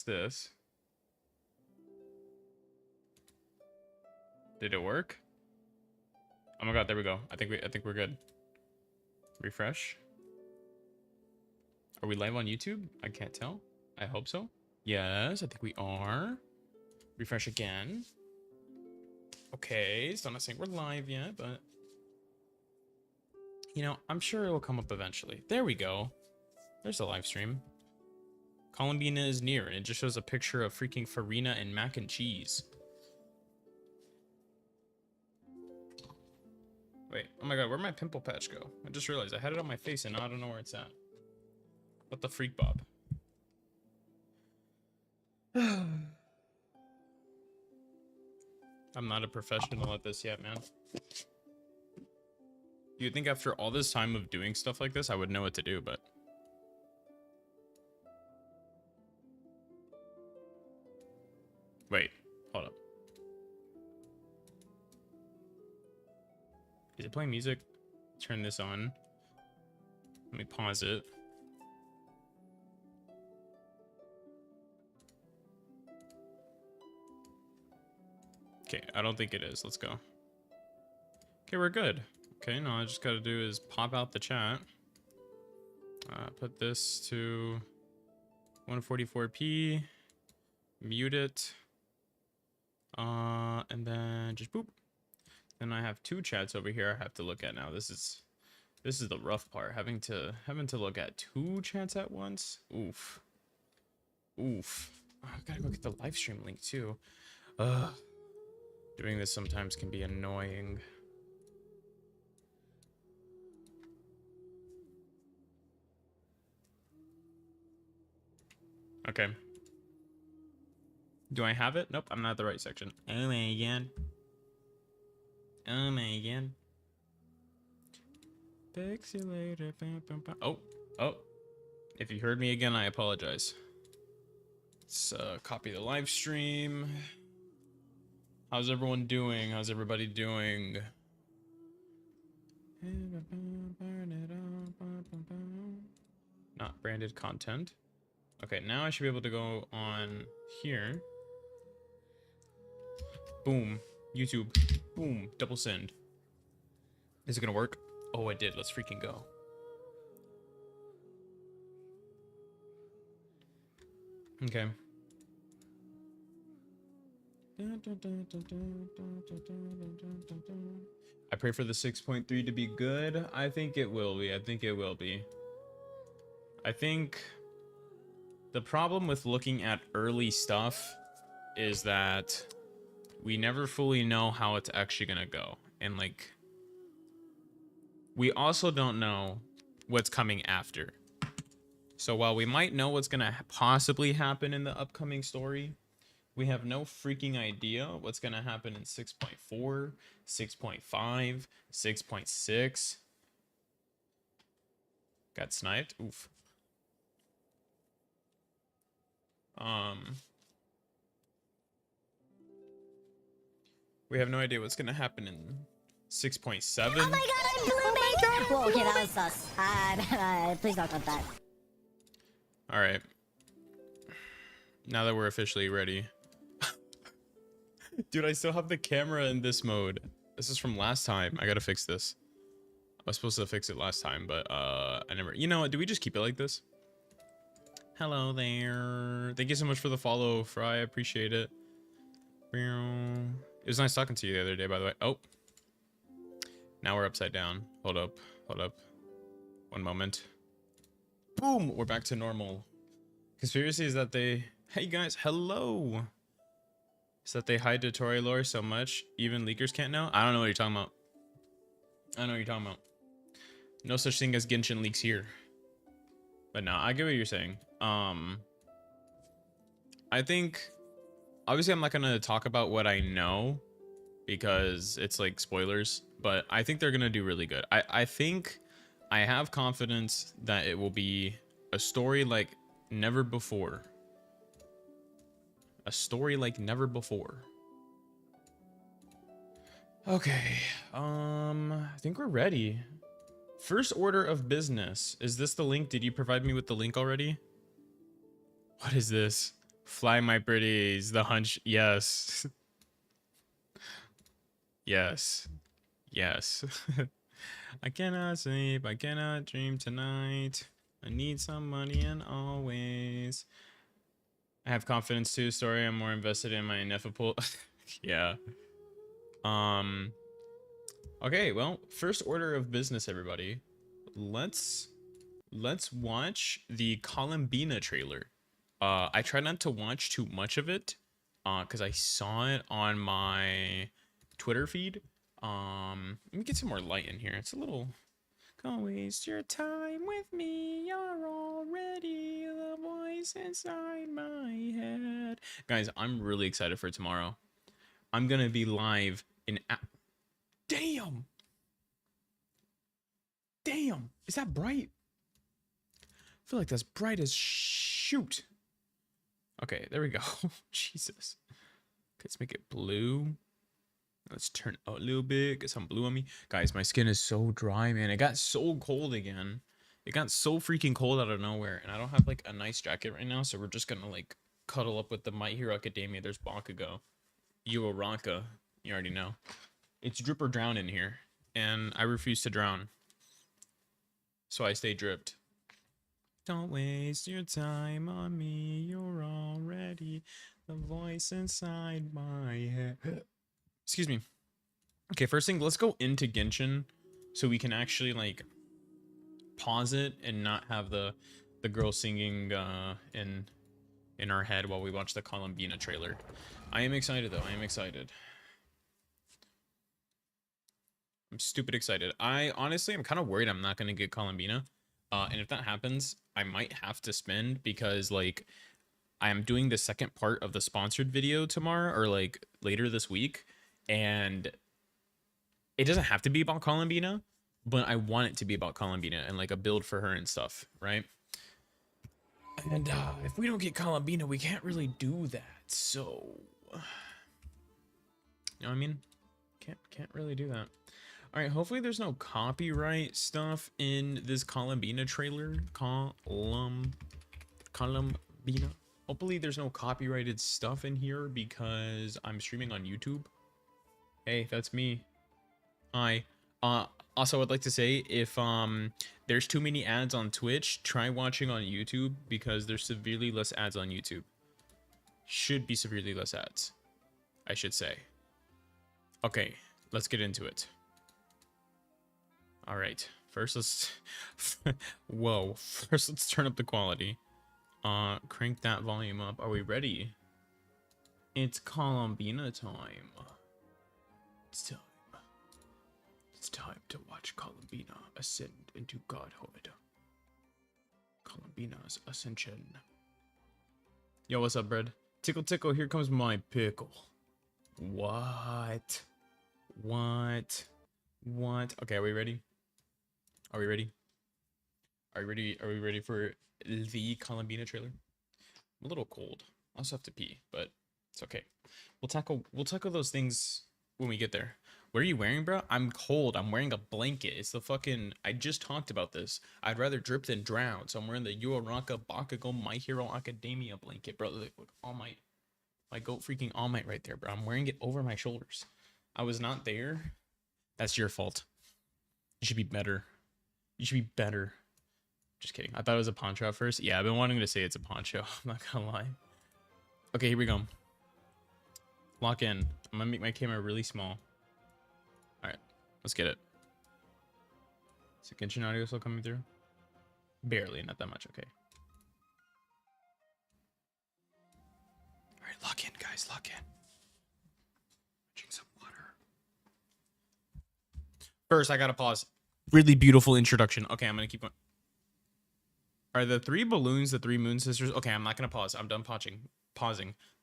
this? Did it work? Oh my god, there we go. I think we're good. Refresh. Are we live on YouTube? I can't tell. I hope so. Yes, I think we are. Refresh again. Okay, so I'm not saying we're live yet, but you know, I'm sure it will come up eventually. There we go. There's the live stream. COLUMBINA is near, and it just shows a picture of freaking farina and mac and cheese. Wait, oh my god, where'd my pimple patch go? I just realized I had it on my face and now I don't know where it's at. What the freak, Bob? I'm not a professional at this yet, man. You'd think after all this time of doing stuff like this, I would know what to do, but... Wait, hold up. Is it playing music? Turn this on. Let me pause it. Okay, I don't think it is. Let's go. Okay, we're good. Okay, now all I just gotta do is pop out the chat. Put this to 144p. Mute it. And then just boop. Then I have two chats over here I have to look at now. This is the rough part. Having to look at two chats at once. Oof. Oof. Oh, I gotta go get the live stream link too. Ugh. Doing this sometimes can be annoying. Okay. Do I have it? Nope, I'm not at the right section. Oh my god. Oh my god. Pixelator. Oh, oh. If you heard me again, I apologize. Let's copy the live stream. How's everyone doing? How's everybody doing? Not branded content. Okay, now I should be able to go on here. Boom. YouTube. Boom. Double send. Is it gonna work? Oh, I did. Let's freaking go. Okay. I pray for the 6.3 to be good. I think it will be. I think it will be. I think the problem with looking at early stuff is that we never fully know how it's actually gonna go. And like, we also don't know what's coming after. So while we might know what's gonna possibly happen in the upcoming story, we have no freaking idea what's gonna happen in 6.4, 6.5, 6.6. Got sniped. Oof. We have no idea what's gonna happen in 6.7. Oh my god, I'm blooming! Whoa, okay, that was sus. Please don't cut that. Alright. Now that we're officially ready. Dude, I still have the camera in this mode. This is from last time. I gotta fix this. I was supposed to fix it last time, but I never... You know what? Do we just keep it like this? Hello there. Thank you so much for the follow, Fry. I appreciate it. It was nice talking to you the other day, by the way. Oh. Now we're upside down. Hold up. Hold up. One moment. Boom! We're back to normal. Conspiracy is that they... Hey guys, hello! Is that they hide tutorial lore so much, even leakers can't know? I don't know what you're talking about. I don't know what you're talking about. No such thing as Genshin leaks here. But no, I get what you're saying. I think... Obviously, I'm not going to talk about what I know, because it's like spoilers. But I think they're going to do really good. I think I have confidence that it will be a story like never before. A story like never before. Okay. I think we're ready. First order of business. Is this the link? Did you provide me with the link already? What is this? Fly, my pretties. The hunch. Yes. Yes. Yes. I cannot sleep. I cannot dream tonight. I need some money and always. I have confidence too. Sorry, I'm more invested in my ineffable. Yeah. Um. Okay. Well, first order of business, everybody. Let's watch the COLUMBINA trailer. I try not to watch too much of it, because I saw it on my Twitter feed. Let me get some more light in here. It's a little. Don't waste your time with me. You're already the voice inside my head. Guys, I'm really excited for tomorrow. I'm gonna be live in. Damn! Damn! Is that bright? I feel like that's bright as shoot. Okay, there we go. Jesus. Okay, let's make it blue. Let's turn it a little bit. Get some blue on me. Guys, my skin is so dry, man. It got so cold again. It got so freaking cold out of nowhere. And I don't have, like, a nice jacket right now. So we're just gonna, like, cuddle up with the My Hero Academia. There's Bakugo. Ranka. You already know. It's drip or drown in here. And I refuse to drown. So I stay dripped. Don't waste your time on me. You're already the voice inside my head. Excuse me. Okay, first thing, let's go into Genshin so we can actually, like, pause it and not have the girl singing in our head while we watch the COLUMBINA trailer. I am excited though. I am excited. I'm stupid excited. I honestly am kind of worried I'm not going to get COLUMBINA. And if that happens, I might have to spend because, like, I'm doing the second part of the sponsored video tomorrow or, like, later this week. And it doesn't have to be about COLUMBINA, but I want it to be about COLUMBINA and, like, a build for her and stuff, right? And if we don't get COLUMBINA, we can't really do that. So, you know what I mean? Can't really do that. All right, hopefully there's no copyright stuff in this COLUMBINA trailer. COLUMBINA. Hopefully there's no copyrighted stuff in here because I'm streaming on YouTube. Hey, that's me. Hi. Also, I'd like to say if there's too many ads on Twitch, try watching on YouTube because there's severely less ads on YouTube. Should be severely less ads, I should say. Okay, let's get into it. All right. First, let's. Whoa. First, let's turn up the quality. Crank that volume up. Are we ready? It's COLUMBINA time. It's time. It's time to watch COLUMBINA ascend into godhood. COLUMBINA's ascension. Yo, what's up, Bread? Tickle, tickle. Here comes my pickle. What? What? What? Okay, are we ready? Are we ready? Are we ready? Are we ready for the COLUMBINA trailer? I'm a little cold. I also have to pee, but it's okay. We'll tackle those things when we get there. What are you wearing, bro? I'm cold. I'm wearing a blanket. It's the fucking. I just talked about this. I'd rather drip than drown. So I'm wearing the Ranka Bakugo My Hero Academia blanket, bro. Look, All Might. My goat freaking All Might right there, bro. I'm wearing it over my shoulders. I was not there. That's your fault. You should be better. You should be better. Just kidding. I thought it was a poncho at first. Yeah, I've been wanting to say it's a poncho. I'm not gonna lie. Okay, here we go. Lock in. I'm gonna make my camera really small. Alright, let's get it. Is Genshin audio still coming through? Barely, not that much. Okay. Alright, lock in, guys. Lock in. Drink some water. First, I gotta pause. Really beautiful introduction. Okay, I'm gonna keep going. Are the three balloons the three moon sisters? Okay, I'm not gonna pause. I'm done pausing.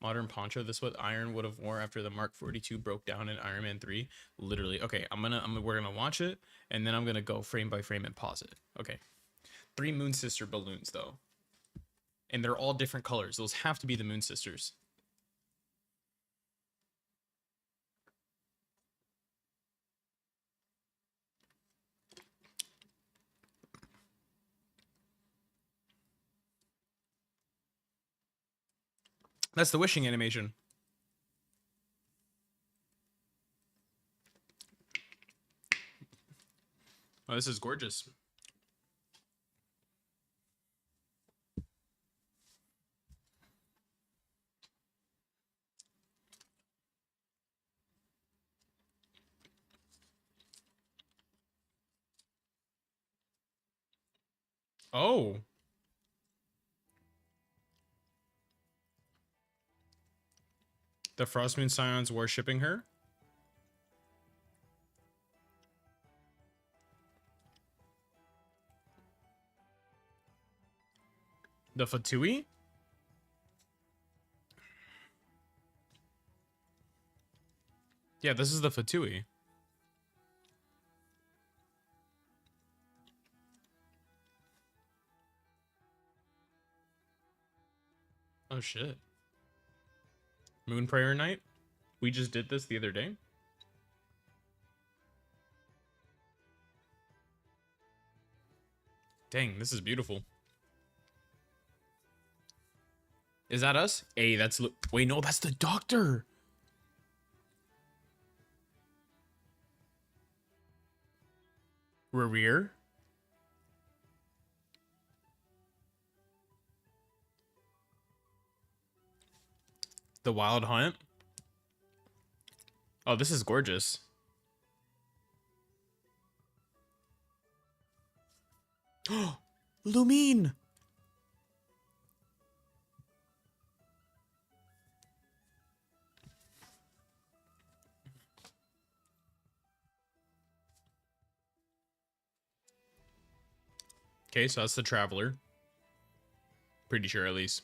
Modern poncho. This what Iron would have wore after the Mark 42 broke down in Iron Man 3. Literally. Okay, we're gonna watch it and then I'm gonna go frame by frame and pause it. Okay. Three moon sister balloons though, and they're all different colors. Those have to be the moon sisters. That's the wishing animation. Oh, this is gorgeous. Oh. The Frostmoon Scions worshipping her? The Fatui? Yeah, this is the Fatui. Oh shit. Moon Prayer Night? We just did this the other day? Dang, this is beautiful. Is that us? Hey, that's... Wait, no, that's the doctor! Rear? The Wild Hunt? Oh, this is gorgeous. Lumine! Okay, so that's the Traveler. Pretty sure, at least.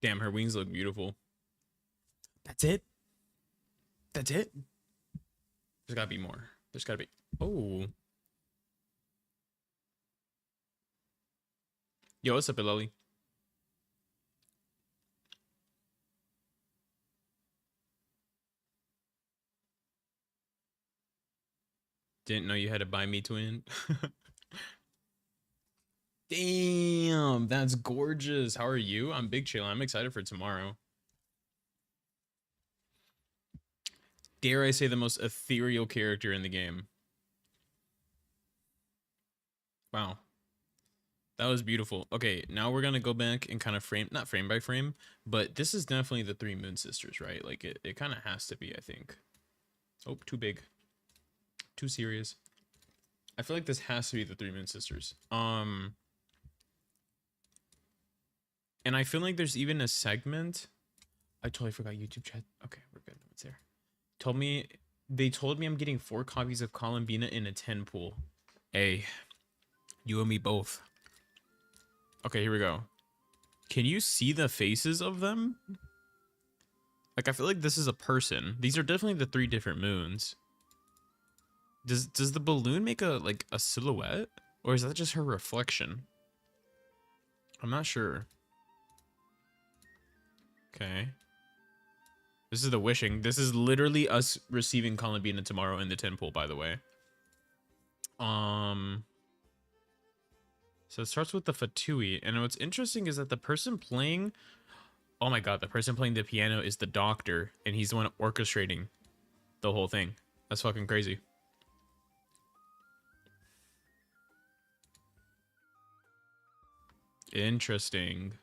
Damn, her wings look beautiful. That's it? That's it? There's gotta be more. There's gotta be... Oh. Yo, what's up, Lily? Didn't know you had to buy me twin. Damn, that's gorgeous. How are you? I'm Big Chill. I'm excited for tomorrow. Dare I say the most ethereal character in the game. Wow. That was beautiful. Okay, now we're gonna go back and kind of frame, not frame by frame, but this is definitely the three Moon Sisters, right? Like it kind of has to be, I think. Oh, too big. Too serious. I feel like this has to be the three Moon Sisters. And I feel like there's even a segment. I totally forgot YouTube chat. Okay, we're good. It's there. They told me I'm getting 4 copies of Columbina in a 10 pool. Hey, you and me both. Okay, here we go. Can you see the faces of them? Like, I feel like this is a person. These are definitely the 3 different moons. Does the balloon make a silhouette? Or is that just her reflection? I'm not sure. Okay. This is the wishing. This is literally us receiving Columbina tomorrow in the 10 pool, by the way. So it starts with the Fatui. And what's interesting is that the person playing... Oh my god, the person playing the piano is the doctor. And he's the one orchestrating the whole thing. That's fucking crazy. Interesting.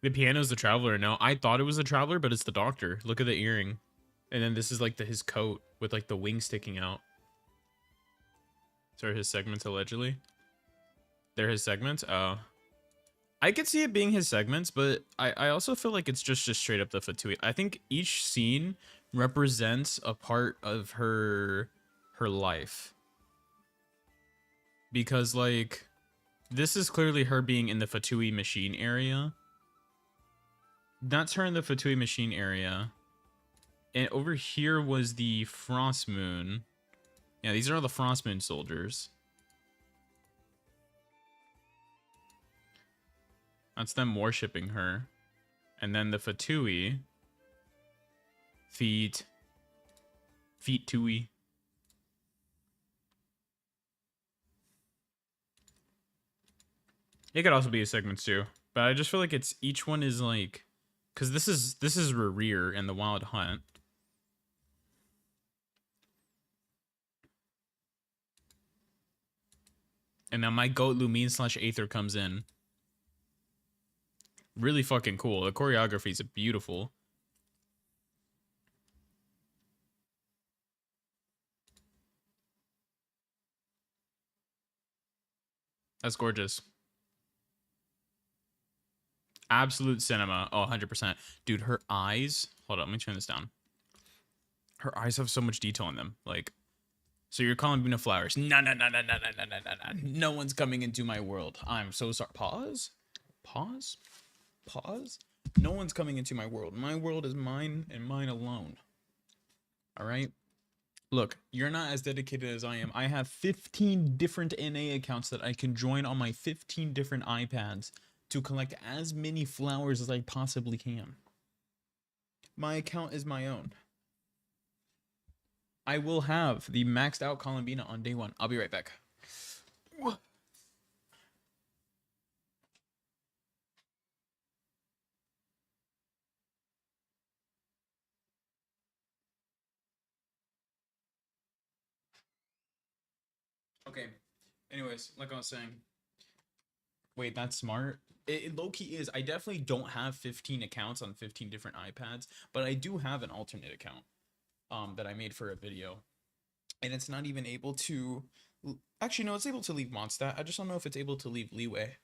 The piano's the Traveler. No, I thought it was the Traveler, but it's the doctor. Look at the earring. And then this is like his coat with like the wings sticking out. So are his segments allegedly? They're his segments? Oh. I could see it being his segments, but I also feel like it's just straight up the Fatui. I think each scene represents a part of her life. because like this is clearly her being in the Fatui machine area. That's her in the Fatui machine area. And over here was the Frost Moon. Yeah, these are all the Frost Moon soldiers. That's them worshipping her. And then the Fatui. Feet Tui. It could also be a segment too. But I just feel like it's each one is like, because this is Rear and the Wild Hunt. And now my goat Lumine / Aether comes in. Really fucking cool. The choreography is beautiful. That's gorgeous. Absolute cinema. Oh, 100%. Dude, her eyes. Hold on, let me turn this down. Her eyes have so much detail in them. Like, so you're Columbina flowers. No. No one's coming into my world. I'm so sorry. Pause. No one's coming into my world. My world is mine and mine alone. All right? Look, you're not as dedicated as I am. I have 15 different NA accounts that I can join on my 15 different iPads to collect as many flowers as I possibly can. My account is my own. I will have the maxed out Columbina on day 1. I'll be right back. Okay. Anyways, like I was saying. Wait, that's smart. It low-key is. I definitely don't have 15 accounts on 15 different iPads, but I do have an alternate account that I made for a video. And it's not even able to... Actually, no, it's able to leave mod stat. I just don't know if it's able to leave leeway.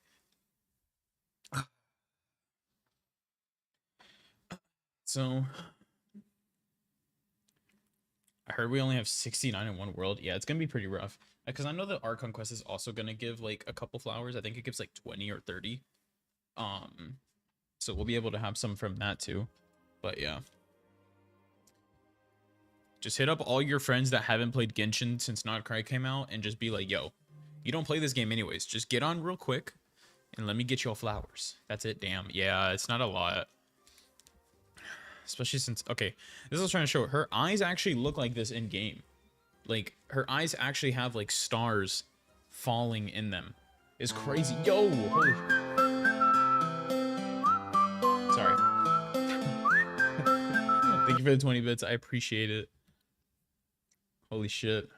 So... I heard we only have 69 in one world. Yeah, it's going to be pretty rough. Because I know that Archon Quest is also going to give, like, a couple flowers. I think it gives, like, 20 or 30. So we'll be able to have some from that, too. But, yeah. Just hit up all your friends that haven't played Genshin since Not Cry came out and just be like, yo, you don't play this game anyways. Just get on real quick and let me get you all flowers. That's it. Damn. Yeah, it's not a lot. Especially since, okay, this is what I was trying to show. Her eyes actually look like this in game. Like, her eyes actually have, like, stars falling in them. It's crazy. Yo! Holy... Sorry. Thank you for the 20 bits. I appreciate it. Holy shit.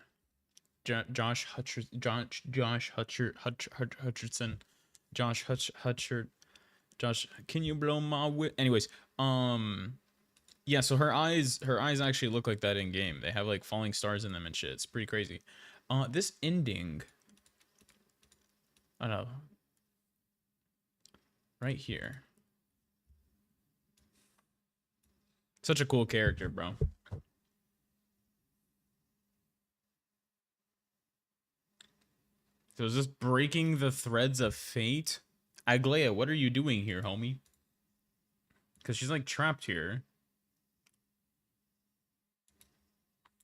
Josh Hutcherson. Josh, can you blow my wit? Anyways, yeah, so her eyes actually look like that in game. They have like falling stars in them and shit. It's pretty crazy. This ending, I don't know, right here. Such a cool character, bro. So is this breaking the threads of fate? Aglaya, what are you doing here, homie? Because she's like trapped here.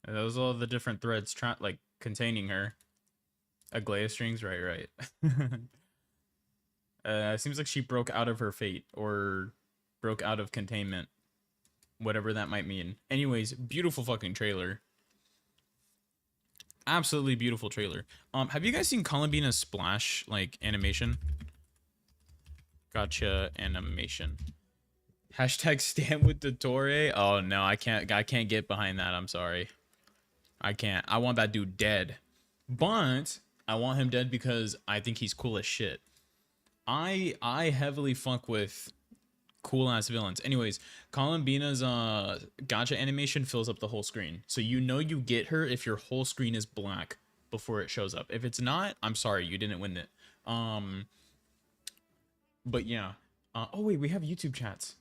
And those are all the different threads like containing her. Aglaya strings, right. Seems like she broke out of her fate or broke out of containment. Whatever that might mean. Anyways, beautiful fucking trailer. Absolutely beautiful trailer. Have you guys seen Columbina's splash like animation? Gotcha animation. Hashtag stand with the Torre. Oh no, I can't get behind that. I'm sorry. I can't. I want that dude dead. But I want him dead because I think he's cool as shit. I heavily fuck with cool ass villains. Anyways, Columbina's gotcha animation fills up the whole screen. So you know you get her if your whole screen is black before it shows up. If it's not, I'm sorry, you didn't win it. But yeah. Oh wait, we have YouTube chats.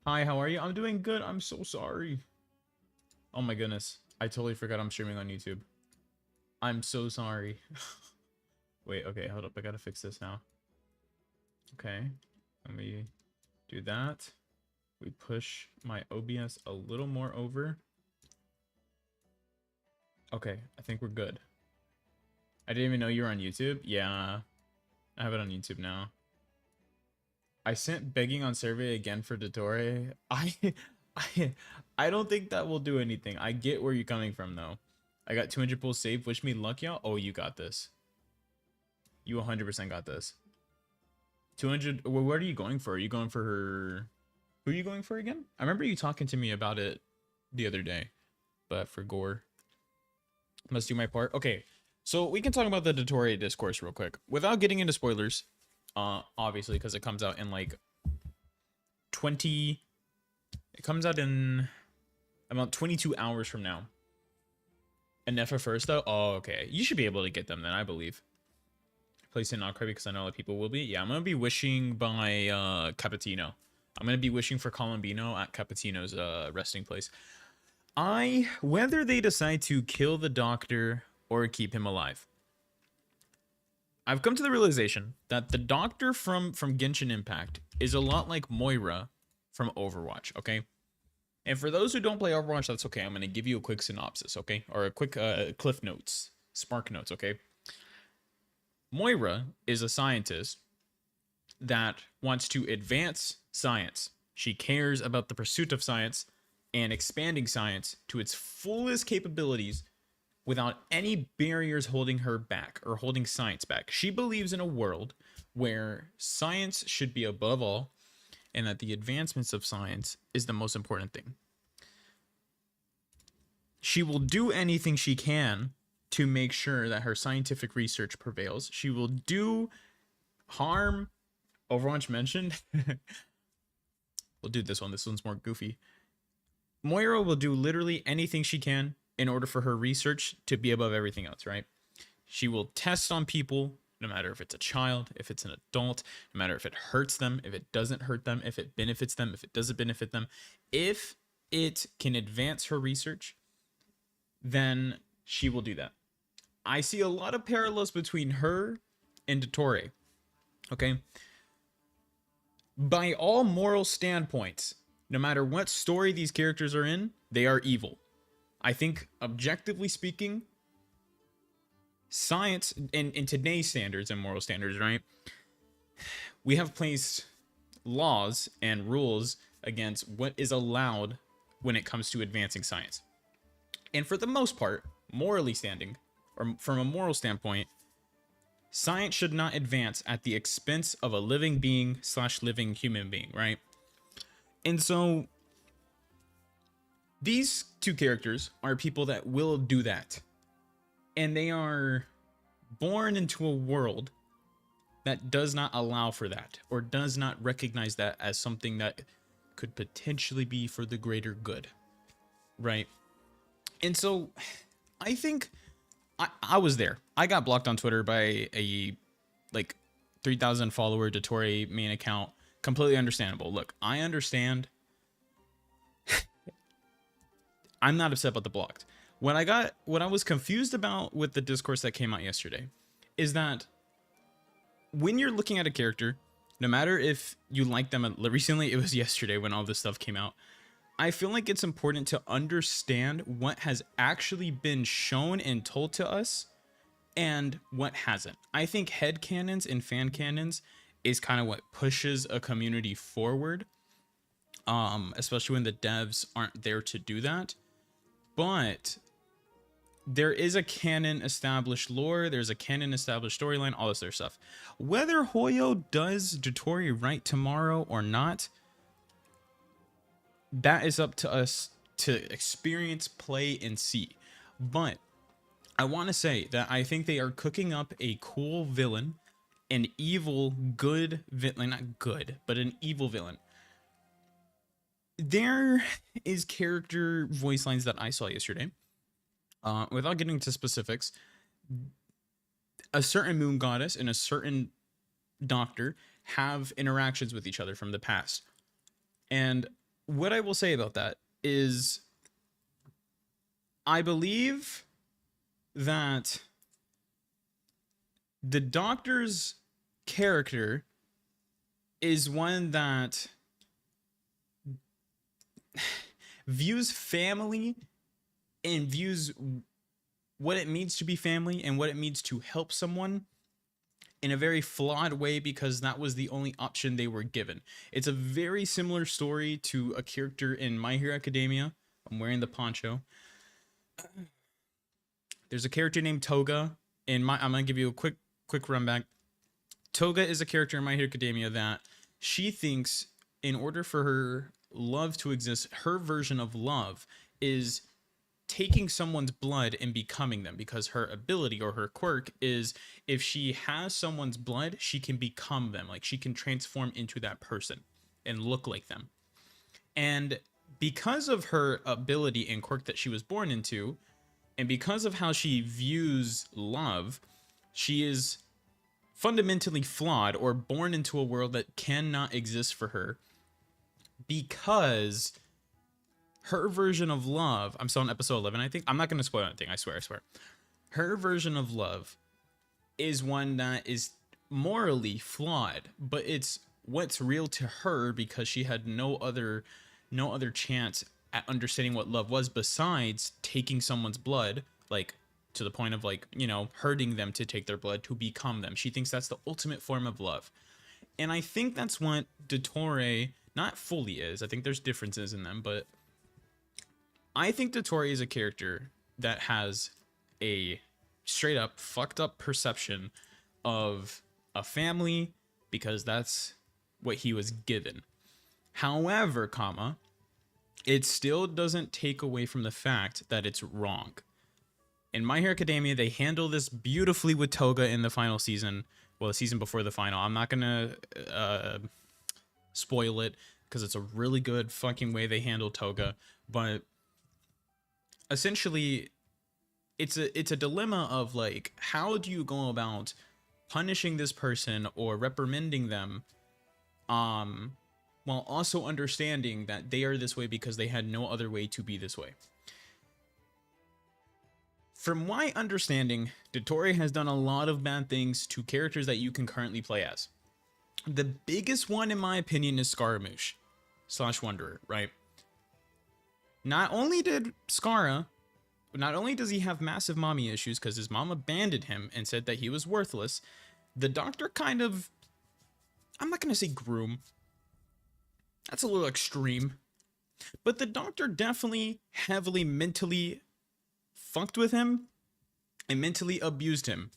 Hi, how are you? I'm doing good. I'm so sorry. Oh my goodness. I totally forgot I'm streaming on YouTube. I'm so sorry. Wait, okay, hold up. I gotta fix this now. Okay, let me do that. We push my OBS a little more over. Okay, I think we're good. I didn't even know you were on YouTube. Yeah, I have it on YouTube now. I sent begging on survey again for Dottore. I, I don't think that will do anything. I get where you're coming from though. I got 200 pulls saved. Wish me luck, y'all. Oh, you got this. You 100% got this. 200. Well, what are you going for? Are you going for her? Who are you going for again? I remember you talking to me about it the other day, but for gore. Must do my part. Okay, so we can talk about the Dottore discourse real quick without getting into spoilers. Obviously, because it comes out in like 20. It comes out in about 22 hours from now. And Nefa first though. Oh, okay. You should be able to get them then, I believe. Place it not crazy because I know that people will be. Yeah, I'm gonna be wishing by Cappuccino. I'm gonna be wishing for Columbino at Cappuccino's resting place. Whether they decide to kill the doctor or keep him alive, I've come to the realization that the doctor from Genshin Impact is a lot like Moira from Overwatch, okay? And for those who don't play Overwatch, that's okay. I'm going to give you a quick synopsis, okay? Or a quick cliff notes, spark notes, okay? Moira is a scientist that wants to advance science. She cares about the pursuit of science and expanding science to its fullest capabilities without any barriers holding her back or holding science back. She believes in a world where science should be above all and that the advancements of science is the most important thing. She will do anything she can to make sure that her scientific research prevails. She will do harm. Overwatch mentioned. We'll do this one. This one's more goofy. Moira will do literally anything she can in order for her research to be above everything else, right? She will test on people, no matter if it's a child, if it's an adult, no matter if it hurts them, if it doesn't hurt them, if it benefits them, if it doesn't benefit them. If it can advance her research, then she will do that. I see a lot of parallels between her and Dottore, okay? By all moral standpoints, no matter what story these characters are in, they are evil. I think, objectively speaking, science, in today's standards and moral standards, right? We have placed laws and rules against what is allowed when it comes to advancing science. And for the most part, morally standing, or from a moral standpoint, science should not advance at the expense of a living being / living human being, right? And so these two characters are people that will do that. And they are born into a world that does not allow for that, or does not recognize that as something that could potentially be for the greater good, right? And so I think I was there. I got blocked on Twitter by a like 3,000 follower Dottore main account. Completely understandable. Look, I understand. I'm not upset about the blocked. What I was confused about with the discourse that came out yesterday is that when you're looking at a character, no matter if you like them, recently it was yesterday when all this stuff came out, I feel like it's important to understand what has actually been shown and told to us and what hasn't. I think headcanons and fan canons is kind of what pushes a community forward, especially when the devs aren't there to do that. But there is a canon established lore, there's a canon established storyline, all this other stuff. Whether Hoyo does Dottore right tomorrow or not, that is up to us to experience, play, and see. But I want to say that I think they are cooking up a cool villain, an evil, good villain, not good, but an evil villain. There is character voice lines that I saw yesterday. Without getting into specifics, a certain moon goddess and a certain doctor have interactions with each other from the past. And what I will say about that is I believe that the doctor's character is one that views family and views what it means to be family and what it means to help someone in a very flawed way, because that was the only option they were given. It's a very similar story to a character in My Hero Academia. I'm wearing the poncho. There's a character named Toga. I'm gonna give you a quick run back. Toga is a character in My Hero Academia that she thinks in order for her love to exist, her version of love is taking someone's blood and becoming them, because her ability or her quirk is if she has someone's blood, she can become them. Like she can transform into that person and look like them. And because of her ability and quirk that she was born into, and because of how she views love, she is fundamentally flawed or born into a world that cannot exist for her, because her version of love, I'm still on episode 11, I think. I'm not going to spoil anything, I swear. Her version of love is one that is morally flawed, but it's what's real to her because she had no other chance at understanding what love was besides taking someone's blood, like to the point of like, you know, hurting them to take their blood to become them. She thinks that's the ultimate form of love. And I think that's what Dottore not fully is. I think there's differences in them, but I think Dottore is a character that has a straight up fucked up perception of a family because that's what he was given. However, it still doesn't take away from the fact that it's wrong. In My Hero Academia, they handle this beautifully with Toga in the final season. Well, the season before the final. I'm not gonna spoil it because it's a really good fucking way they handle Toga, but essentially it's a dilemma of like, how do you go about punishing this person or reprimanding them while also understanding that they are this way because they had no other way to be this way. From my understanding, Dottore has done a lot of bad things to characters that you can currently play as. The biggest one in my opinion is Scaramouche / Wanderer, right? Not only does he have massive mommy issues because his mom abandoned him and said that he was worthless, the doctor kind of, I'm not going to say groom. That's a little extreme. But the doctor definitely heavily mentally fucked with him and mentally abused him.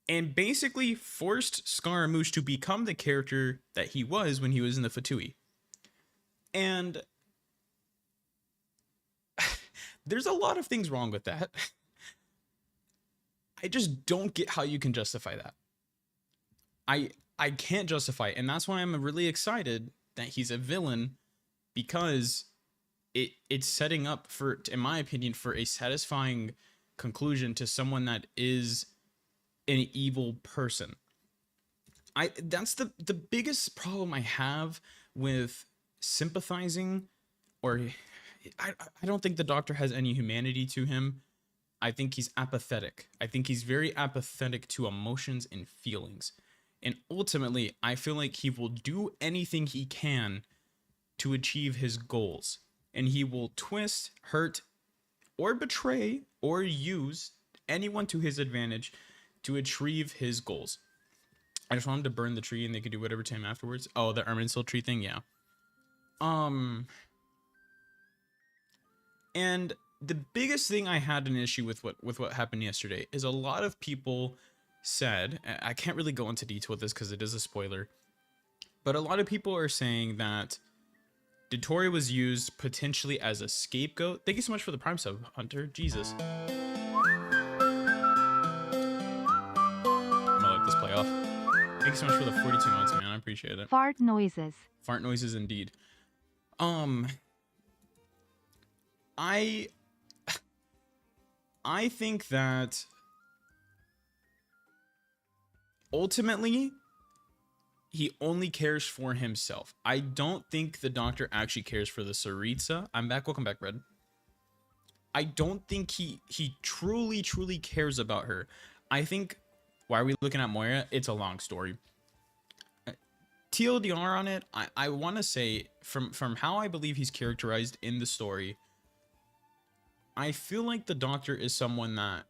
And basically forced Scaramouche to become the character that he was when he was in the Fatui. And there's a lot of things wrong with that. I just don't get how you can justify that. I can't justify it, and that's why I'm really excited that he's a villain, because it's setting up for, in my opinion, for a satisfying conclusion to someone that is an evil person. That's the biggest problem I have with sympathizing, or I don't think the doctor has any humanity to him. I think he's apathetic. I think he's very apathetic to emotions and feelings. And ultimately, I feel like he will do anything he can to achieve his goals. And he will twist, hurt, or betray, or use anyone to his advantage to achieve his goals. I just want him to burn the tree and they could do whatever to him afterwards. Oh, the Erminsul tree thing, yeah. And the biggest thing I had an issue with what happened yesterday is a lot of people said, I can't really go into detail with this because it is a spoiler, but a lot of people are saying that Dottore was used potentially as a scapegoat. Thank you so much for the Prime sub, Hunter. Jesus. I'm gonna let this play off. Thank you so much for the 42 months, man. I appreciate it. Fart noises. Fart noises indeed. I think that ultimately he only cares for himself. I don't think the doctor actually cares for the Tsaritsa. I'm back. Welcome back, Red. I don't think he truly cares about her. I think, why are we looking at Moira? It's a long story. TLDR on it, I want to say, from how I believe he's characterized in the story, I feel like the Doctor is someone that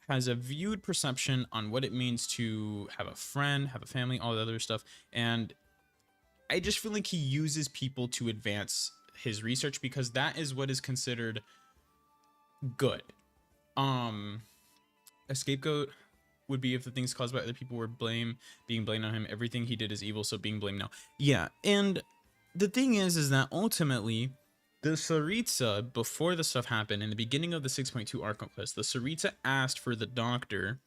has a viewed perception on what it means to have a friend, have a family, all the other stuff. And I just feel like he uses people to advance his research because that is what is considered good. A scapegoat would be if the things caused by other people were being blamed on him. Everything he did is evil, so being blamed now. Yeah, and the thing is that ultimately, the Tsaritsa, before the stuff happened, in the beginning of the 6.2 Arc Quest, the Tsaritsa asked for the Doctor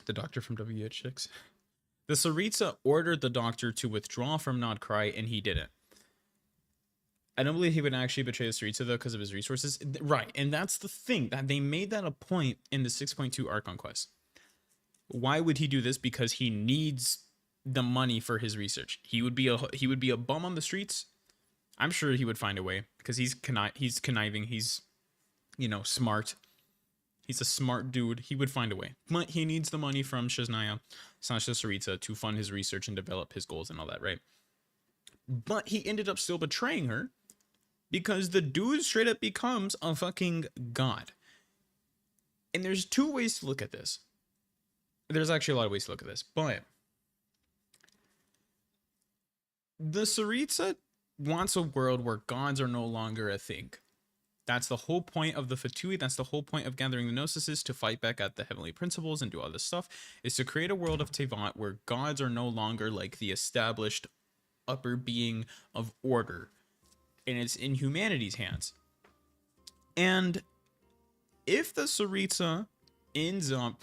from WH6. The Tsaritsa ordered the Doctor to withdraw from Nodcry, and he didn't. I don't believe he would actually betray the Tsaritsa, though, because of his resources. Right, and that's the thing, that they made that a point in the 6.2 Arc Quest. Why would he do this? Because he needs the money for his research. He would be a bum on the streets. I'm sure he would find a way, because he's conniving, he's, you know, smart. He's a smart dude. He would find a way. But he needs the money from Shaznia / Tsaritsa to fund his research and develop his goals and all that, right? But he ended up still betraying her because the dude straight up becomes a fucking god. And there's two ways to look at this. There's actually a lot of ways to look at this, but the Tsaritsa wants a world where gods are no longer a thing. That's the whole point of the Fatui. That's the whole point of gathering the Gnosis, to fight back at the heavenly principles and do all this stuff, is to create a world of Teyvat where gods are no longer like the established upper being of order, and it's in humanity's hands. And if the Tsaritsa ends up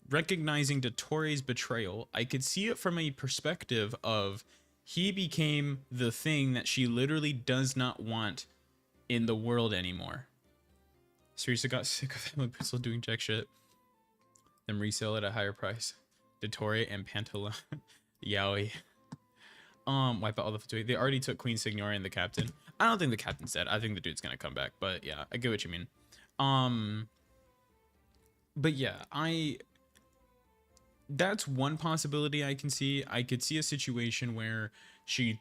recognizing Dottoro's betrayal, I could see it from a perspective of he became the thing that she literally does not want in the world anymore. Tsaritsa got sick of Heavenly Pistol doing jack shit, then resell it at a higher price. Dottore and Pantala Yaoi. Wipe out all the Fatui. They already took Queen Signora and the captain. I don't think the captain's dead. I think the dude's gonna come back, but yeah, I get what you mean. But yeah, that's one possibility I can see. I could see a situation where she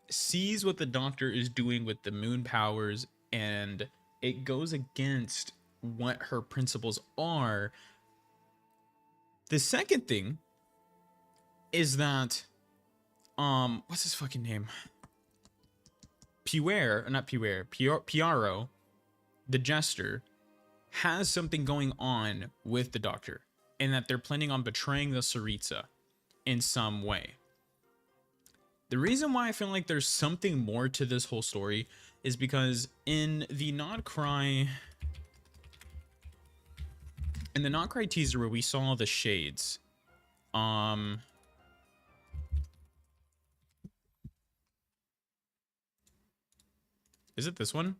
sees what the Doctor is doing with the moon powers, and it goes against what her principles are. The second thing is that what's his fucking name? Piaro, the Jester, has something going on with the Doctor, and that they're planning on betraying the Tsaritsa in some way. The reason why I feel like there's something more to this whole story is because in the Nodcry teaser where we saw the shades, is it this one?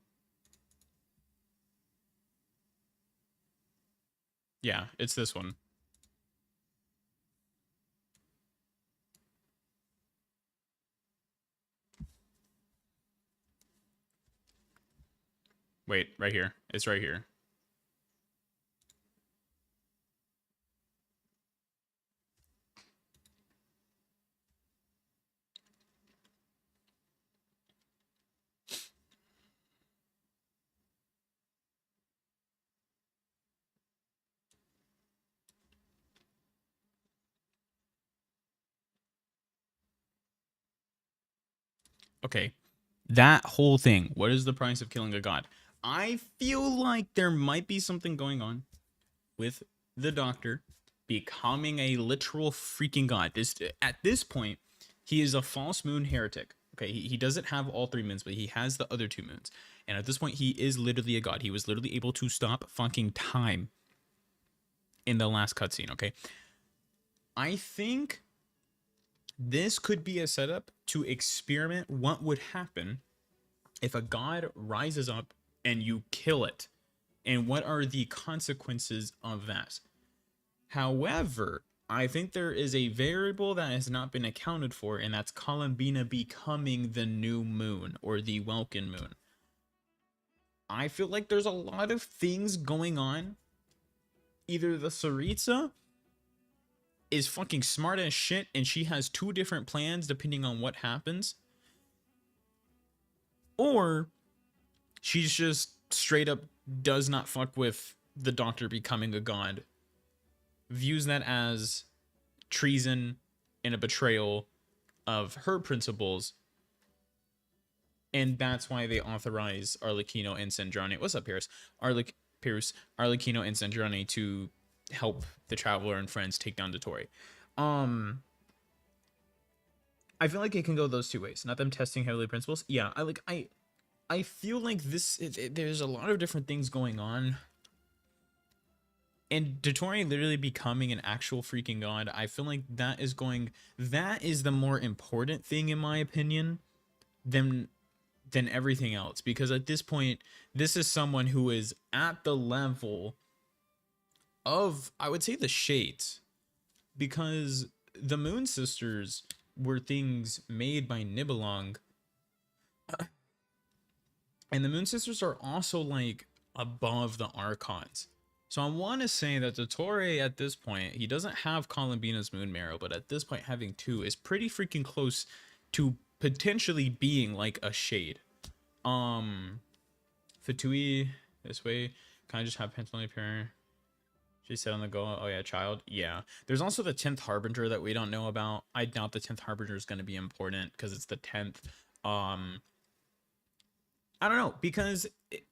Yeah, it's this one. Wait, right here. It's right here. Okay, that whole thing. What is the price of killing a god? I feel like there might be something going on with the Doctor becoming a literal freaking god. At this point, he is a false moon heretic. Okay, he doesn't have all three moons, but he has the other two moons. And at this point, he is literally a god. He was literally able to stop fucking time in the last cutscene, okay? I think this could be a setup to experiment what would happen if a god rises up and you kill it, and what are the consequences of that. However, I think there is a variable that has not been accounted for, and that's Columbina becoming the new moon, or the Welkin moon. I feel like there's a lot of things going on. Either the Saritsa is fucking smart as shit and she has two different plans depending on what happens, or she's just straight up does not fuck with the doctor becoming a god, views that as treason and a betrayal of her principles, and that's why they authorize Arlecchino and Sandrani. What's up, Pierce? Arlecchino and Sandrani to help the Traveler and friends take down Dottore. I feel like it can go those two ways. Not them testing heavily principles. Yeah, I feel like there's a lot of different things going on. And Dottore literally becoming an actual freaking god, I feel like that is the more important thing in my opinion than everything else, because at this point this is someone who is at the level of, I would say, the Shades, because the Moon Sisters were things made by Nibelung, and the Moon Sisters are also like above the Archons. So I want to say that Dottore at this point, he doesn't have Columbina's Moon Marrow, but at this point having two is pretty freaking close to potentially being like a Shade. Fatui this way, kind of just have Pentally appear. She said on the go, oh yeah, child. Yeah. There's also the 10th Harbinger that we don't know about. I doubt the 10th Harbinger is going to be important because it's the 10th. I don't know, because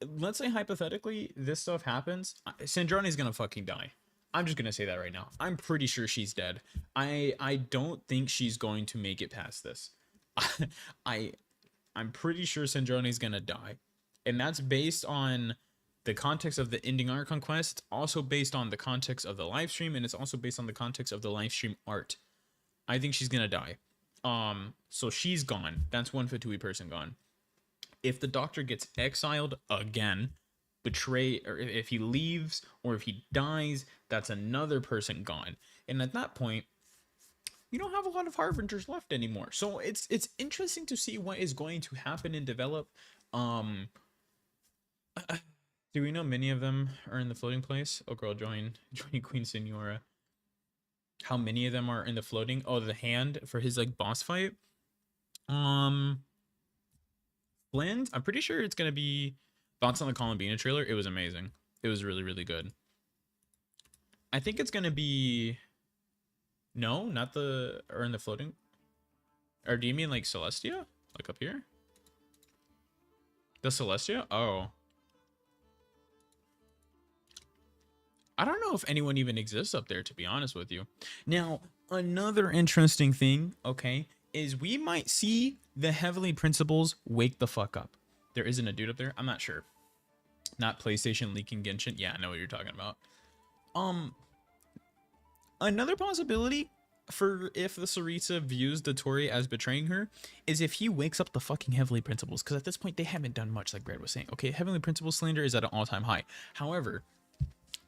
let's say hypothetically this stuff happens, Sandrani's going to fucking die. I'm just going to say that right now. I'm pretty sure she's dead. I don't think she's going to make it past this. I'm pretty sure Sandrani's going to die. And that's based on the context of the ending Archon quest, also based on the context of the live stream, and it's also based on the context of the live stream art. I think she's gonna die. So she's gone. That's one Fatui person gone. If the doctor gets exiled again, or if he leaves, or if he dies, that's another person gone. And at that point, you don't have a lot of Harbingers left anymore. So it's interesting to see what is going to happen and develop. Do we know many of them are in the floating place? Oh girl, join Queen Senora. How many of them are in the floating? Oh, the hand for his like boss fight. Flint, I'm pretty sure it's gonna be thoughts on the Columbina trailer. It was amazing. It was really, really good. I think it's gonna be no, not the or in the floating. Or do you mean like Celestia? Like up here? The Celestia? Oh. I don't know if anyone even exists up there, to be honest with you. Now, another interesting thing, okay, is we might see the Heavenly Principles wake the fuck up. There isn't a dude up there? I'm not sure. Not PlayStation leaking Genshin? Yeah, I know what you're talking about. Another possibility for if the Saritsa views Dottore as betraying her is if he wakes up the fucking Heavenly Principles, because at this point they haven't done much, like Brad was saying. Okay, Heavenly Principles slander is at an all-time high. However,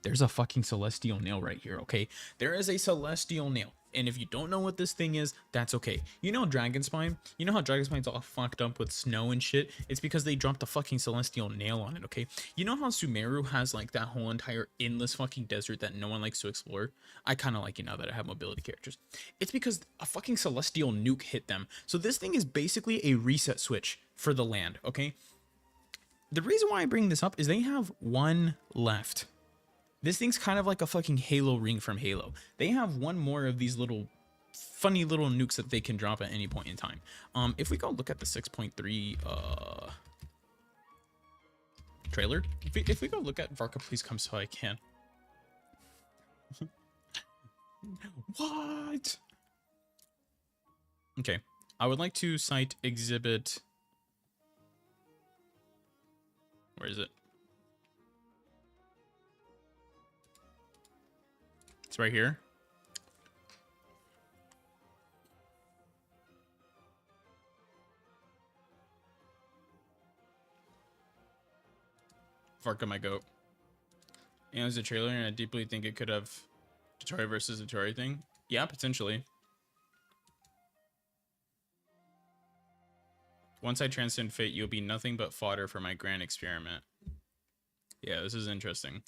there's a fucking celestial nail right here, okay? There is a celestial nail. And if you don't know what this thing is, that's okay. You know Dragon Spine? You know how Dragon Spine's all fucked up with snow and shit? It's because they dropped a fucking celestial nail on it, okay? You know how Sumeru has like that whole entire endless fucking desert that no one likes to explore? I kind of like it now that I have mobility characters. It's because a fucking celestial nuke hit them. So this thing is basically a reset switch for the land, okay? The reason why I bring this up is they have one left. This thing's kind of like a fucking Halo ring from Halo. They have one more of these little funny little nukes that they can drop at any point in time. If we go look at the 6.3 trailer, if we go look at Varka, please come so I can. What? Okay, I would like to cite exhibit. Where is it? It's right here. Varka, my goat. And it was a trailer, and I deeply think it could have Dottore versus Dottore thing. Yeah, potentially. Once I transcend fate, you'll be nothing but fodder for my grand experiment. Yeah, this is interesting.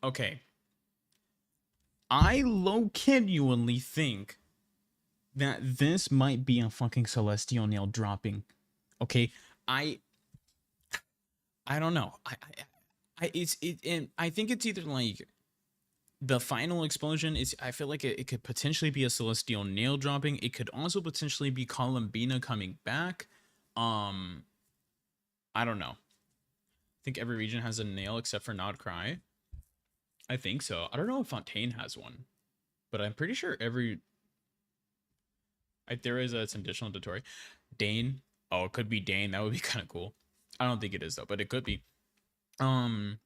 Okay. I genuinely think that this might be a fucking celestial nail dropping. Okay, I don't know. And I think it's either like the final explosion is. I feel like it could potentially be a celestial nail dropping. It could also potentially be Columbina coming back. Um, I don't know. I think every region has a nail except for Nod Cry. I think so. I don't know if Fontaine has one, but I'm pretty sure every. There is a, it's an additional Dotori. Dane. Oh, it could be Dane. That would be kind of cool. I don't think it is though, but it could be. Um,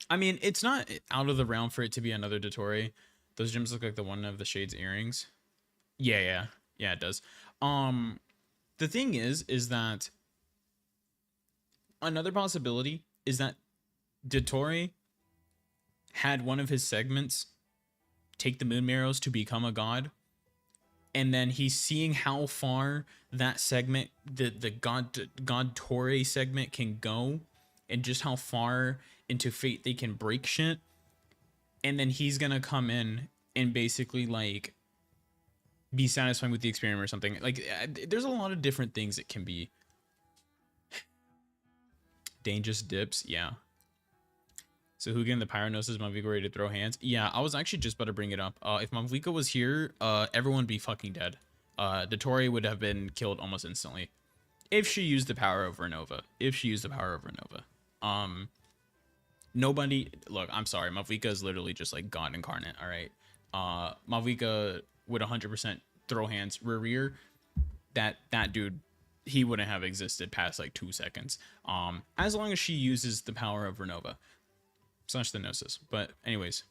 I mean, it's not out of the realm for it to be another Dotori. Those gems look like the one of the Shade's earrings. Yeah, it does. Um, the thing is that another possibility is that Dotori had one of his segments take the moon marrows to become a god, and then he's seeing how far that segment, the god Torre segment, can go, and just how far into fate they can break shit, and then he's gonna come in and basically like be satisfied with the experiment or something. Like there's a lot of different things it can be. Dangerous dips, yeah. So who getting the Pyronosis? Malvika ready to throw hands? Yeah, I was actually just about to bring it up. If Malvika was here, everyone would be fucking dead. Dotori would have been killed almost instantly. If she used the power over Nova. Nobody, look, I'm sorry. Malvika is literally just like God incarnate, alright? Malvika would 100% throw hands rear. That dude, he wouldn't have existed past like 2 seconds. As long as she uses the power of Renova. Slash the Gnosis. But anyways,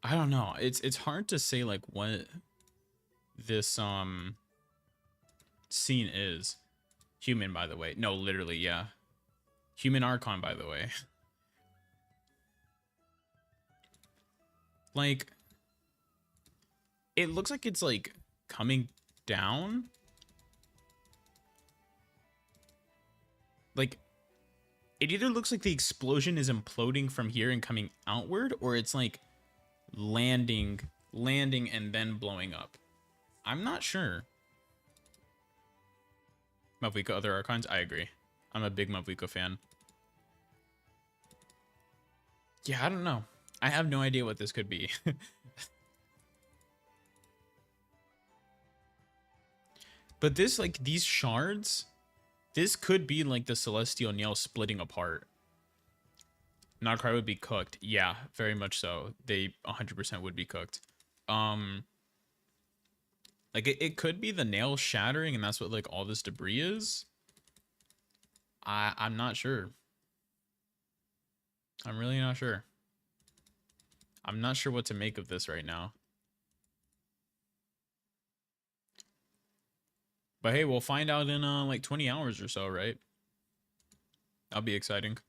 I don't know. It's hard to say like what this scene is. Human, by the way. No, literally, yeah. Human Archon, by the way. Like, it looks like it's like coming down. Like, it either looks like the explosion is imploding from here and coming outward, or it's like landing and then blowing up. I'm not sure. Malvika, other Archons? I agree. I'm a big Malvika fan. Yeah, I don't know. I have no idea what this could be. But this, like, these shards, this could be like the Celestial Nail splitting apart. Nodcry would be cooked. Yeah, very much so. They 100% would be cooked. Like, it could be the nail shattering, and that's what, like, all this debris is. I'm not sure. I'm really not sure. I'm not sure what to make of this right now. But hey, we'll find out in like 20 hours or so, right? That'll be exciting. Can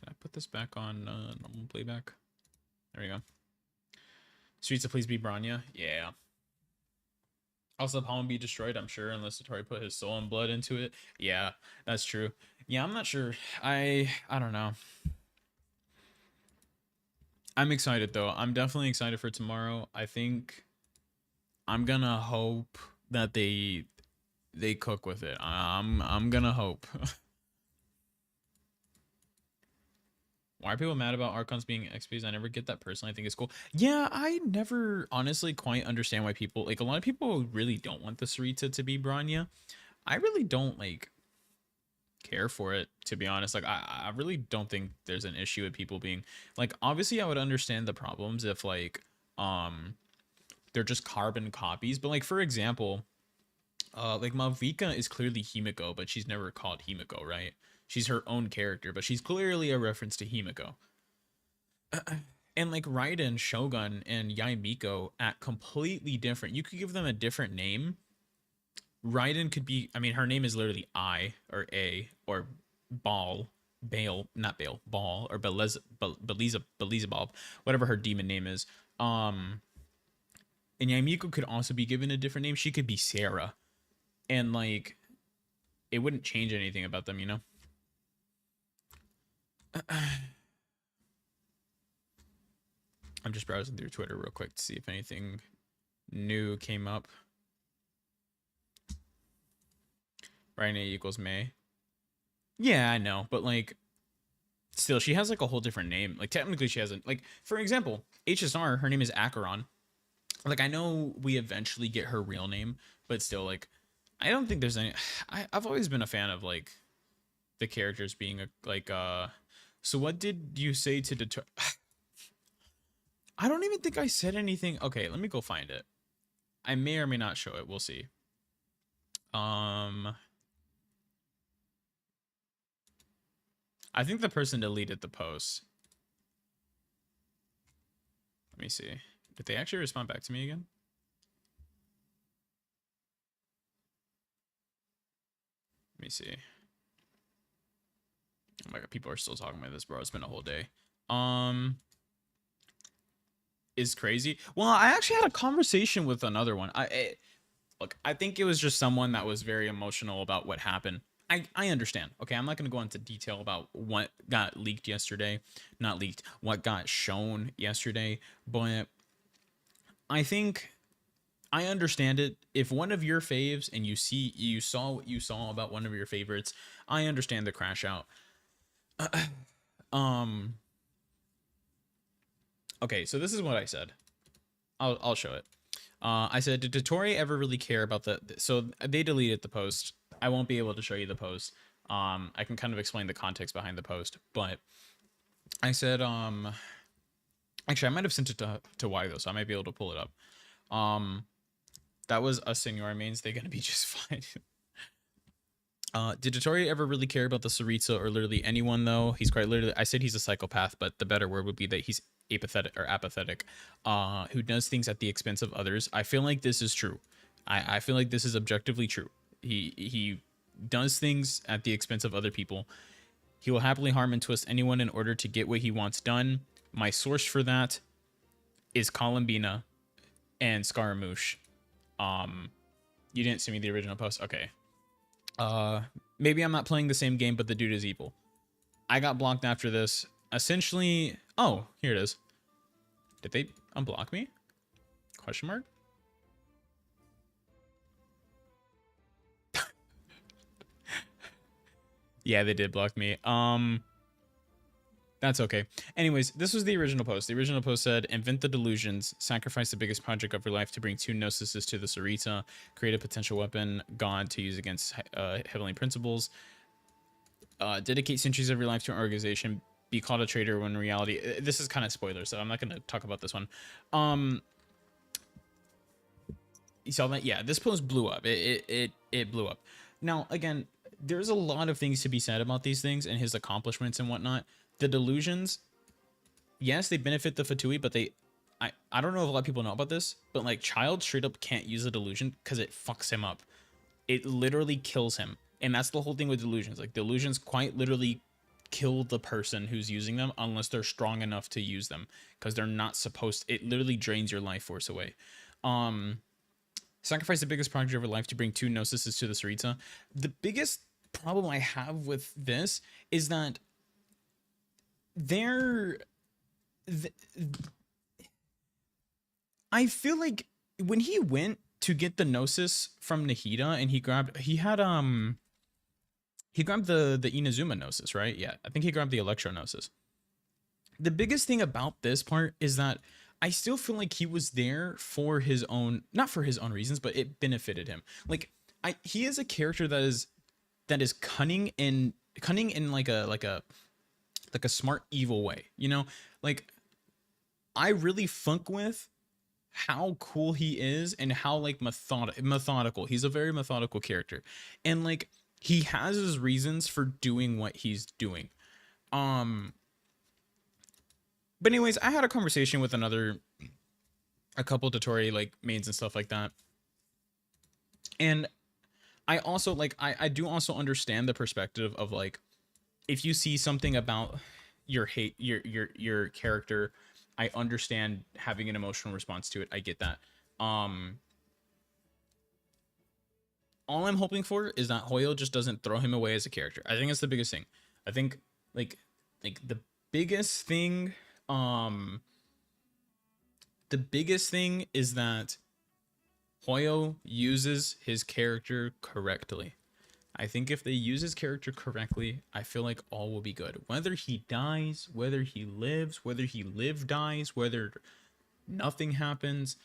I put this back on normal playback? There we go. Streets of Please Be Branya. Yeah. Also, Palm will be destroyed, I'm sure, unless Satori put his soul and blood into it. Yeah, that's true. Yeah, I'm not sure. I don't know. I'm excited though. I'm definitely excited for tomorrow. I think I'm gonna hope that they cook with it. I'm gonna hope. Why are people mad about Archons being XPs? I never get that personally. I think it's cool. Yeah, I never honestly quite understand why people, like, a lot of people really don't want the Sarita to be Branya. I really don't, like, care for it, to be honest. Like, I really don't think there's an issue with people being, like, obviously I would understand the problems if, like, they're just carbon copies. But, like, for example, like, Malvika is clearly Himiko, but she's never called Himiko, right? She's her own character, but she's clearly a reference to Himiko. And like Raiden, Shogun, and Yaimiko act completely different. You could give them a different name. Raiden could be, I mean, her name is literally I, or A, or Ball, Bale, not Bale, Ball, or Belizabub, whatever her demon name is. Um, and Yamiko could also be given a different name. She could be Sarah, and like, it wouldn't change anything about them, you know. I'm just browsing through Twitter real quick to see if anything new came up. Right, A equals May. Yeah, I know, but like, still, she has like a whole different name. Like, technically, she hasn't. Like, for example, HSR, her name is Acheron. Like, I know we eventually get her real name, but still, like, I don't think there's any. I've always been a fan of like the characters being a like. So what did you say to deter? I don't even think I said anything. Okay, let me go find it. I may or may not show it. We'll see. I think the person deleted the post. Let me see. Did they actually respond back to me again? Let me see. Oh my god, people are still talking about this, bro. It's been a whole day. Is crazy. Well, I actually had a conversation with another one. Look, I think it was just someone that was very emotional about what happened. I understand. Okay, I'm not going to go into detail about what got leaked yesterday. Not leaked. What got shown yesterday. But I think I understand it. If one of your faves and you saw what you saw about one of your favorites, I understand the crash out. Okay, so this is what I said. I'll show it. I said, did Dotori ever really care about so they deleted the post. I won't be able to show you the post. I can kind of explain the context behind the post, but I said, actually, I might have sent it to Y though, so I might be able to pull it up. That was us Senor mains. They're gonna be just fine. Did Dotori ever really care about the Saritsa or literally anyone though? He's quite literally. I said he's a psychopath, but the better word would be that he's apathetic, who does things at the expense of others. I feel like this is true. I feel like this is objectively true. He does things at the expense of other people. He will happily harm and twist anyone in order to get what he wants done. My source for that is Columbina and Scaramouche. You didn't see me the original post? Okay. Maybe I'm not playing the same game, but the dude is evil. I got blocked after this. Essentially, oh, here it is. Did they unblock me? Question mark? Yeah, they did block me. That's okay. Anyways, this was the original post. The original post said, invent the delusions, sacrifice the biggest project of your life to bring 2 Gnosis to the Sarita, create a potential weapon, God, to use against heavenly principles, dedicate centuries of your life to an organization, be called a traitor when in reality, this is kind of spoiler, so I'm not going to talk about this one. You saw that? Yeah, this post blew up. It blew up. Now, again, there's a lot of things to be said about these things and his accomplishments and whatnot. The delusions, yes, they benefit the Fatui, but I don't know if a lot of people know about this, but like Child straight up can't use a delusion because it fucks him up. It literally kills him. And that's the whole thing with delusions. Like delusions quite literally kill the person who's using them unless they're strong enough to use them, because they're not supposed, it literally drains your life force away. Sacrifice the biggest project of your life to bring 2 Gnosis to the Sarita. The biggest problem I have with this is that I feel like when he went to get the Gnosis from Nahida and he grabbed the Inazuma Gnosis, right? Yeah, I think he grabbed the Electro Gnosis. The biggest thing about this part is that I still feel like he was there for his own, not for his own reasons, but it benefited him. Like he is a character that is cunning in like a smart evil way, you know? Like I really funk with how cool he is and how like methodical. He's a very methodical character. And like he has his reasons for doing what he's doing. But anyways, I had a conversation with a couple Dotori like mains and stuff like that. And I also like I do also understand the perspective of like if you see something about your character I understand having an emotional response to it. I get that. All I'm hoping for is that Hoyo just doesn't throw him away as a character. I think that's the biggest thing. I think like the biggest thing the biggest thing is that Hoyo uses his character correctly. I think if they use his character correctly, I feel like all will be good. Whether he dies, whether he lives, whether he dies, whether nothing happens,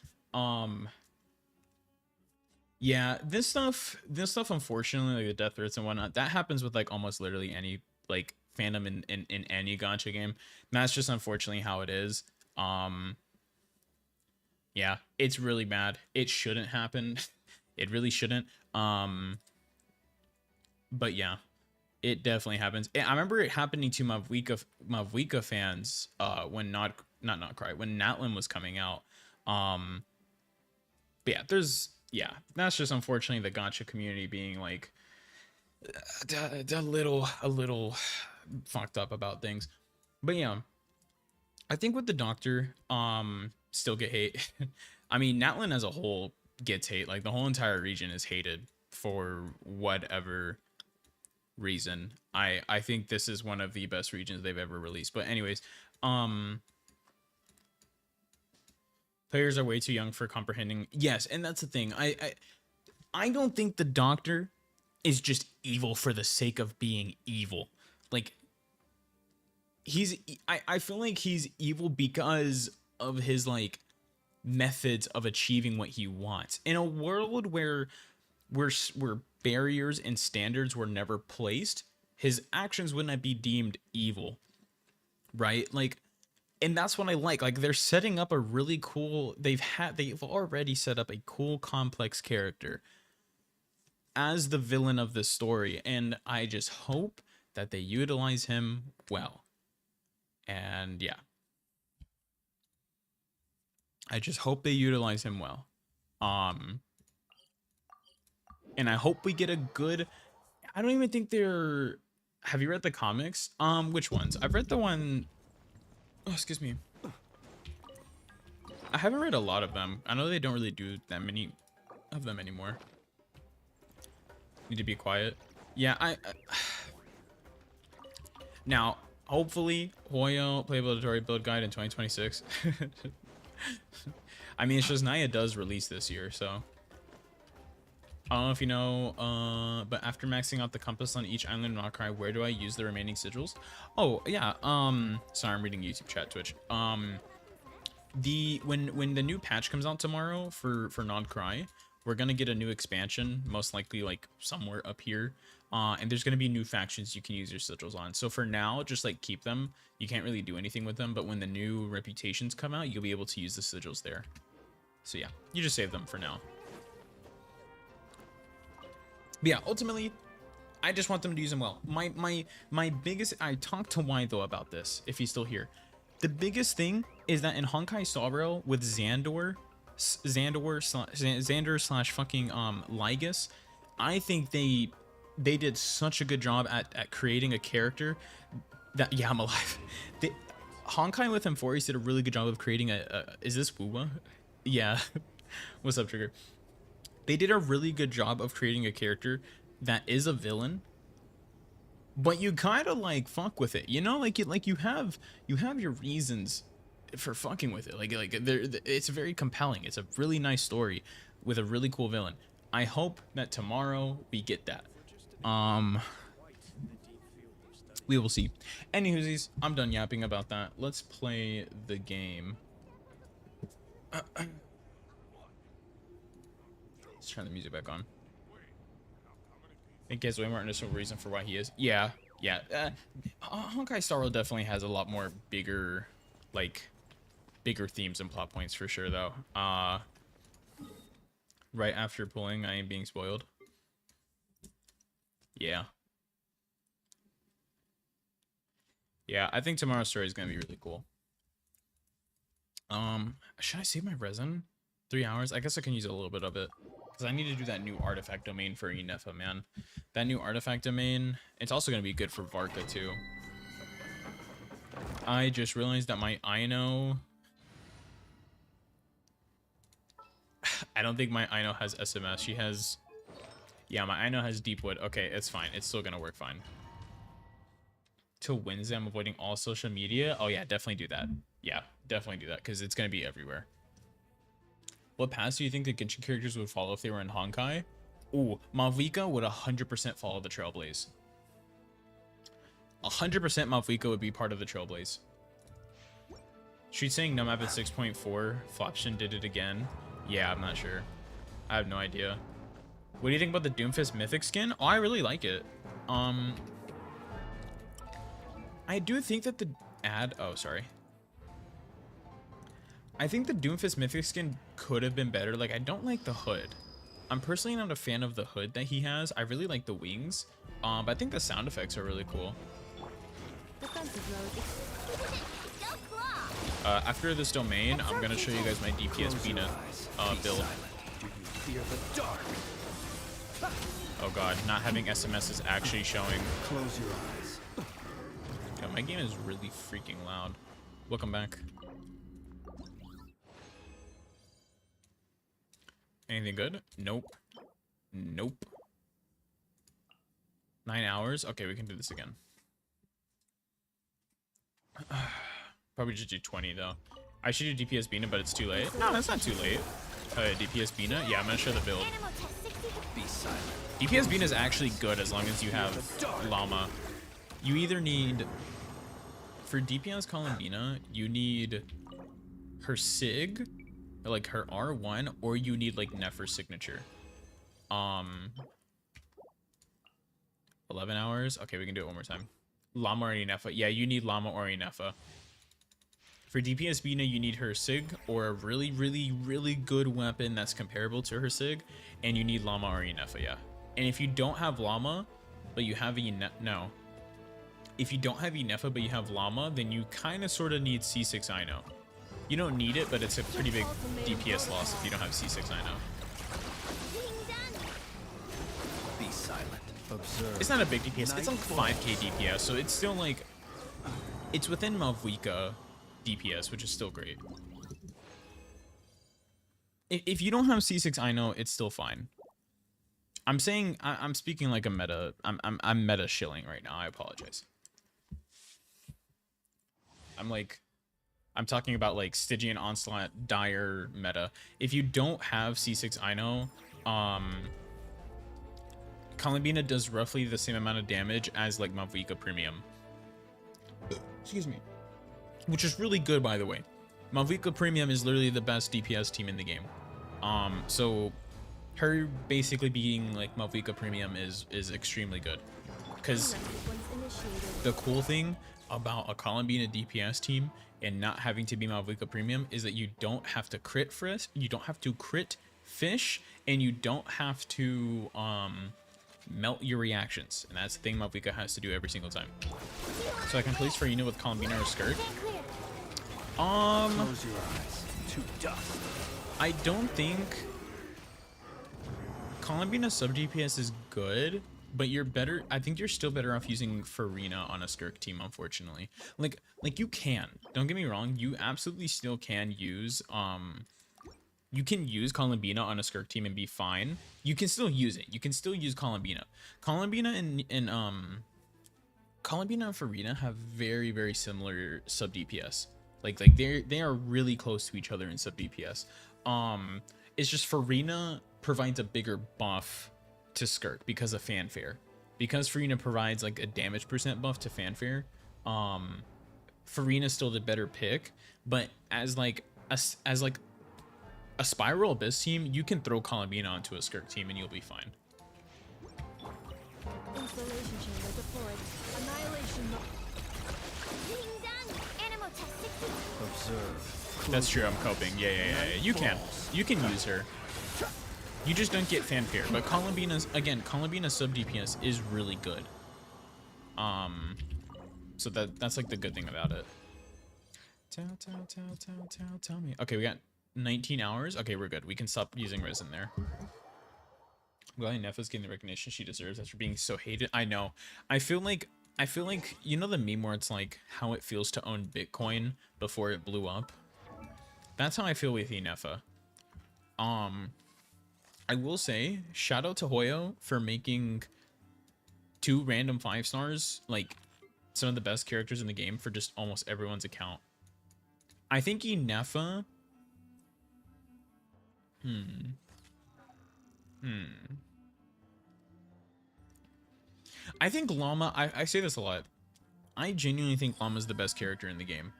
yeah, this stuff unfortunately, like the death threats and whatnot, that happens with like almost literally any like fandom in any gacha game. And that's just unfortunately how it is. Yeah, it's really bad. It shouldn't happen. It really shouldn't. But yeah, it definitely happens. I remember it happening to Mavwika fans when not Cry, when Natlin was coming out. But yeah, that's just unfortunately the gacha community being like a little fucked up about things. But yeah, I think with the Doctor, still get hate. I mean, Natlin as a whole gets hate. Like the whole entire region is hated for whatever reason. I think this is one of the best regions they've ever released. But anyways, players are way too young for comprehending. Yes, and that's the thing. I don't think the Doctor is just evil for the sake of being evil. Like I feel like he's evil because of his like methods of achieving what he wants. In a world where barriers and standards were never placed, his actions wouldn't be deemed evil, right? Like, and that's what I like. Like they're setting up a really cool. They've already set up a cool, complex character as the villain of the story, and I just hope that they utilize him well. And yeah, I just hope they utilize him well. And I hope we get a good. I don't even think they're. Have you read the comics? Which ones? I've read the one. Oh, excuse me. I haven't read a lot of them. I know they don't really do that many of them anymore. Need to be quiet. Yeah, I now hopefully Hoyo playable tutorial build guide in 2026. I mean, it's just Naya does release this year, so I don't know if you know, but after maxing out the compass on each island in Makai, where do I use the remaining sigils? Oh yeah, sorry, I'm reading YouTube chat, Twitch. When the new patch comes out tomorrow for non-cry, we're gonna get a new expansion, most likely like somewhere up here. And there's gonna be new factions you can use your sigils on. So for now, just like keep them. You can't really do anything with them, but when the new reputations come out, you'll be able to use the sigils there. So yeah, you just save them for now. But yeah, ultimately, I just want them to use them well. My biggest, I talked to Wytho about this, if he's still here. The biggest thing is that in Honkai Star Rail with Xander slash fucking Lygus, I think they did such a good job at creating a character that, yeah, I'm alive. Honkai with Emphoris did a really good job of creating is this Wuwa? Yeah. What's up, Trigger? They did a really good job of creating a character that is a villain, but you kind of like fuck with it, you know, like you have your reasons for fucking with it. Like it's very compelling. It's a really nice story with a really cool villain. I hope that tomorrow we get that. We will see. Anywhoosies, I'm done yapping about that. Let's play the game. Let's turn the music back on. I think he has way more understandable reason for why he is. Yeah. Honkai Star Rail definitely has a lot more bigger themes and plot points for sure, though. Right after pulling, I am being spoiled. Yeah. Yeah, I think tomorrow's story is gonna be really cool. Should I save my resin? 3 hours? I guess I can use a little bit of it. Because I need to do that new artifact domain for Inefa, man. That new artifact domain, it's also going to be good for Varka, too. I just realized that my Ino I don't think my Ino has SMS. She has... Yeah, my Ino has Deepwood. Okay, it's fine. It's still gonna work fine. Till Wednesday, I'm avoiding all social media. Oh yeah, definitely do that. Yeah, definitely do that, because it's gonna be everywhere. What paths do you think the Genshin characters would follow if they were in Honkai? Ooh, Malvika would 100% follow the Trailblaze. 100% Malvika would be part of the Trailblaze. She's saying no map at 6.4. Flopshin did it again. Yeah, I'm not sure. I have no idea. What do you think about the Doomfist Mythic skin? Oh, I really like it. I do think that the ad... Oh, sorry. I think the Doomfist Mythic skin could have been better. Like, I don't like the hood. I'm personally not a fan of the hood that he has. I really like the wings. But I think the sound effects are really cool. After this domain, I'm going to show you guys my DPS Bina build. Oh god, not having SMS is actually showing. Close your eyes. Yo, my game is really freaking loud. Welcome back. Anything good? Nope. Nope. 9 hours? Okay, we can do this again. Probably just do 20 though. I should do DPS Bina, but it's too late. No, that's not too late. DPS Bina? Yeah, I'm gonna show the build. Be silent. DPS Bina is actually good as long as you have Llama. You either need... For DPS COLUMBINA, you need her Sig, like her R1, or you need like Nefer's signature. 11 hours? Okay, we can do it one more time. Llama or Nefa. Yeah, you need Llama or Nefa. For DPS Bina, you need her Sig or a really, really, really good weapon that's comparable to her Sig, and you need Llama or Nefa, yeah. And if you don't have Llama, but you have no. If you don't have Nefa, but you have Llama, then you kind of sort of need C6 Ino. You don't need it, but it's a pretty big DPS loss if you don't have C6 Ino. Be silent. Observe. It's not a big DPS. It's like 5k DPS, so it's still like... It's within Malvika DPS, which is still great. If you don't have C6 Ino, it's still fine. I'm saying... I'm speaking like a meta... I'm meta shilling right now. I apologize. I'm talking about like Stygian Onslaught dire meta. If you don't have C6 Ino, COLUMBINA does roughly the same amount of damage as like Malvika Premium. Excuse me. Which is really good, by the way. Malvika Premium is literally the best DPS team in the game. So her basically being like Malvika Premium is extremely good. Because the cool thing about a COLUMBINA DPS team and not having to be Malvika Premium is that you don't have to crit frisk, you don't have to crit fish, and you don't have to melt your reactions. And that's the thing Malvika has to do every single time. So I can place Farina with COLUMBINA or Skirt. Close your eyes to dust. I don't think COLUMBINA sub DPS is good, but you're better. I think you're still better off using Farina on a Skirk team, unfortunately. Like you can. Don't get me wrong. You absolutely still can use you can use COLUMBINA on a Skirk team and be fine. You can still use it. You can still use COLUMBINA. COLUMBINA and COLUMBINA and Farina have very, very similar sub DPS. Like they are really close to each other in sub DPS. It's just Farina provides a bigger buff to Skirk because of Fanfare. Because Farina provides like a damage percent buff to Fanfare, Farina's still the better pick. But as like a Spiral Abyss team, you can throw COLUMBINA onto a Skirk team and you'll be fine. Installation chamber deployed. Annihilation. Observe. That's true. I'm coping. Yeah. You can use her. You just don't get Fanfare. But COLUMBINA's sub DPS is really good. So that's like the good thing about it. Tell me. Okay, we got 19 hours. Okay, we're good. We can stop using resin there. Glad Nefa's getting the recognition she deserves after being so hated. I know. I feel like you know the meme where it's like how it feels to own Bitcoin before it blew up. That's how I feel with Nefa. I will say, shout out to Hoyo for making 2 random 5 stars, like some of the best characters in the game for just almost everyone's account. I think Inefa. I think Llama. I say this a lot. I genuinely think Llama's the best character in the game.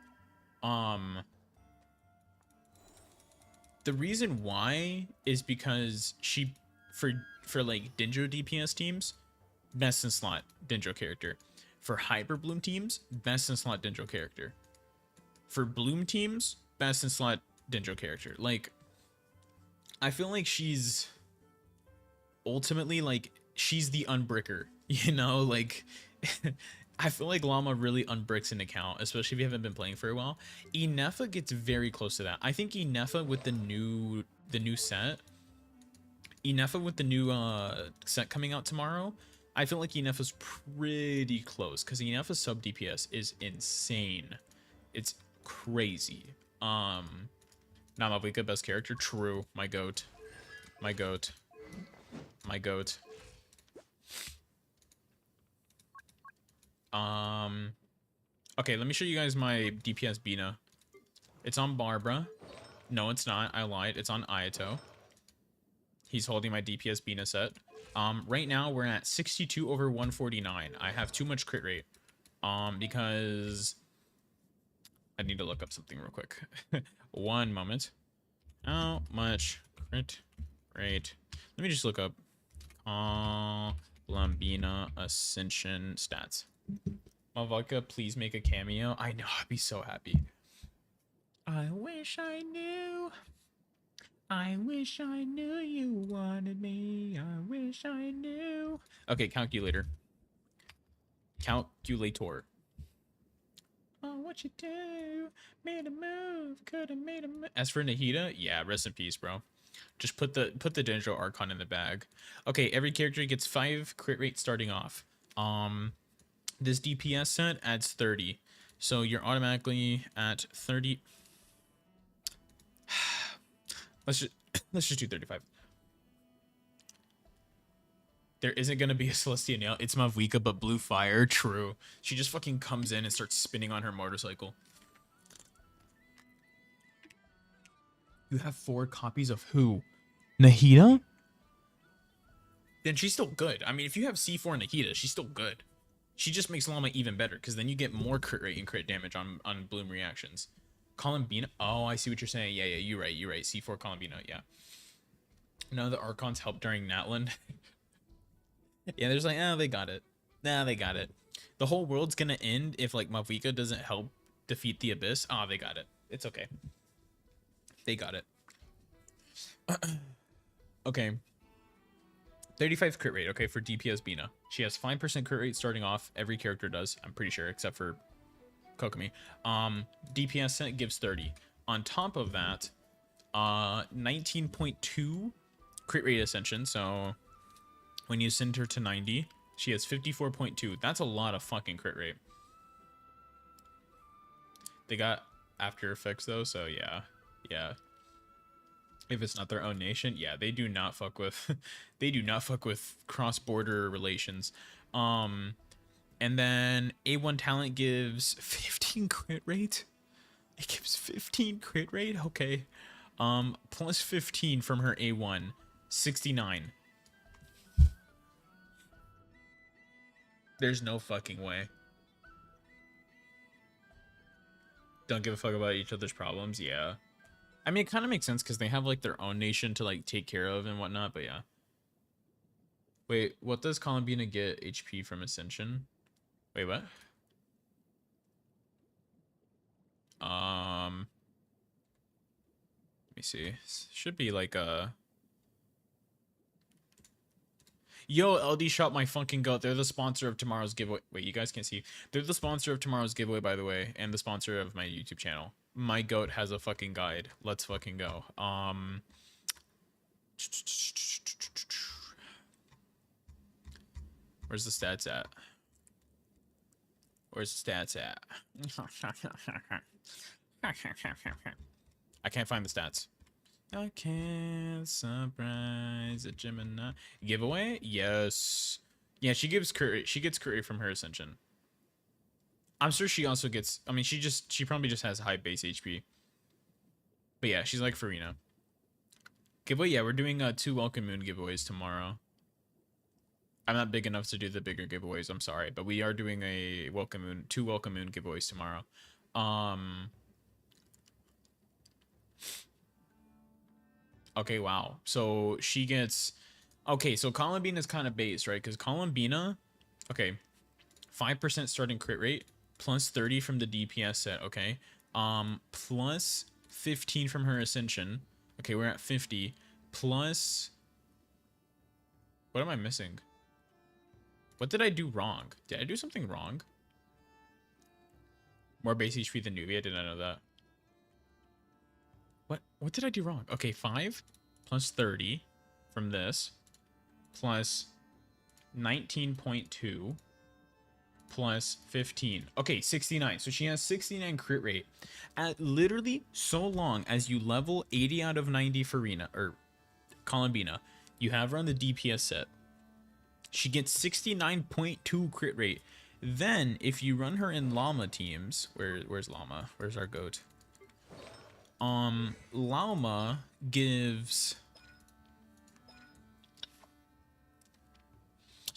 The reason why is because she, for like Dendro DPS teams, best in slot Dendro character. For Hyper Bloom teams, best in slot Dendro character. For Bloom teams, best in slot Dendro character. Like, I feel like she's ultimately like she's the unbricker, you know, like I feel like Llama really unbricks an account, especially if you haven't been playing for a while. Inefa gets very close to that. I think Inefa with the new set, Inefa with the new set coming out tomorrow, I feel like Inefa's pretty close because Inefa's sub DPS is insane. It's crazy. Namavika best character, true. My goat. My goat. My goat. Okay, let me show you guys my DPS Bina. It's on Barbara. No, it's not. I lied. It's on Ayato. He's holding my DPS Bina set. Right now we're at 62 over 149. I have too much crit rate. Because I need to look up something real quick. One moment. How much crit rate? Let me just look up COLUMBINA Ascension stats. Malvaka, please make a cameo. I know, I'd be so happy. I wish I knew. I wish I knew you wanted me. I wish I knew. Okay, calculator. Calculator. Oh, what you do? Made a move. Could have made a move. As for Nahida, yeah, rest in peace, bro. Just put the Dendro Archon in the bag. Okay, every character gets 5 crit rate starting off. This DPS set adds 30. So you're automatically at 30. let's just do 35. There isn't gonna be a Celestia Nail. It's Mavwika, but blue fire. True. She just fucking comes in and starts spinning on her motorcycle. You have 4 copies of who? Nahida? Then she's still good. I mean, if you have C4 Nahida, she's still good. She just makes Llama even better, because then you get more crit rate and crit damage on Bloom reactions. COLUMBINA? Oh, I see what you're saying. Yeah, you're right. C4 COLUMBINA, yeah. None of the Archons help during Natlan. Yeah, there's like, they got it. Nah, they got it. The whole world's gonna end if, like, Mavwika doesn't help defeat the Abyss. Ah, they got it. It's okay. They got it. Okay. 35 crit rate, okay, for DPS Bina. She has 5% crit rate starting off. Every character does, I'm pretty sure, except for Kokomi. DPS set gives 30. On top of that, 19.2 crit rate ascension. So when you send her to 90, she has 54.2. That's a lot of fucking crit rate. They got after effects though, so yeah. If it's not their own nation, yeah, they do not fuck with they do not fuck with cross-border relations. And then A1 talent gives 15 crit rate. It gives 15 crit rate. Okay. Plus 15 from her A1, 69. There's no fucking way. Don't give a fuck about each other's problems. Yeah. I mean, it kind of makes sense because they have, like, their own nation to, like, take care of and whatnot, but yeah. Wait, what does COLUMBINA get HP from Ascension? Wait, what? Let me see. Should be, like, a... Yo, LD shot my fucking goat. They're the sponsor of tomorrow's giveaway. Wait, you guys can't see. They're the sponsor of tomorrow's giveaway, by the way, and the sponsor of my YouTube channel. My goat has a fucking guide. Let's fucking go. Where's the stats at? Where's the stats at? I can't find the stats. I can't surprise a Gemini. Giveaway? Yes. Yeah, she gets crit rate from her ascension. I'm sure she also gets, I mean, she probably just has high base HP. But yeah, she's like Farina. Giveaway, yeah, we're doing 2 Welcome Moon giveaways tomorrow. I'm not big enough to do the bigger giveaways, I'm sorry, but we are doing a 2 Welcome Moon giveaways tomorrow. Okay, wow. So she gets, okay, so Columbina is kind of based, right? Because Columbina, okay, 5% starting crit rate, plus 30 from the DPS set, okay? Plus 15 from her ascension. Okay, we're at 50. Plus, what am I missing? What did I do wrong? Did I do something wrong? More base HP than Nubia, did I know that? What did I do wrong? Okay, 5 plus 30 from this, plus 19.2 plus 15. Okay, 69. So she has 69 crit rate. At literally so long as you level 80 out of 90 Farina, or Columbina, you have her on the DPS set. She gets 69.2 crit rate. Then, if you run her in Llama teams, where's Llama? Where's our goat? Llama gives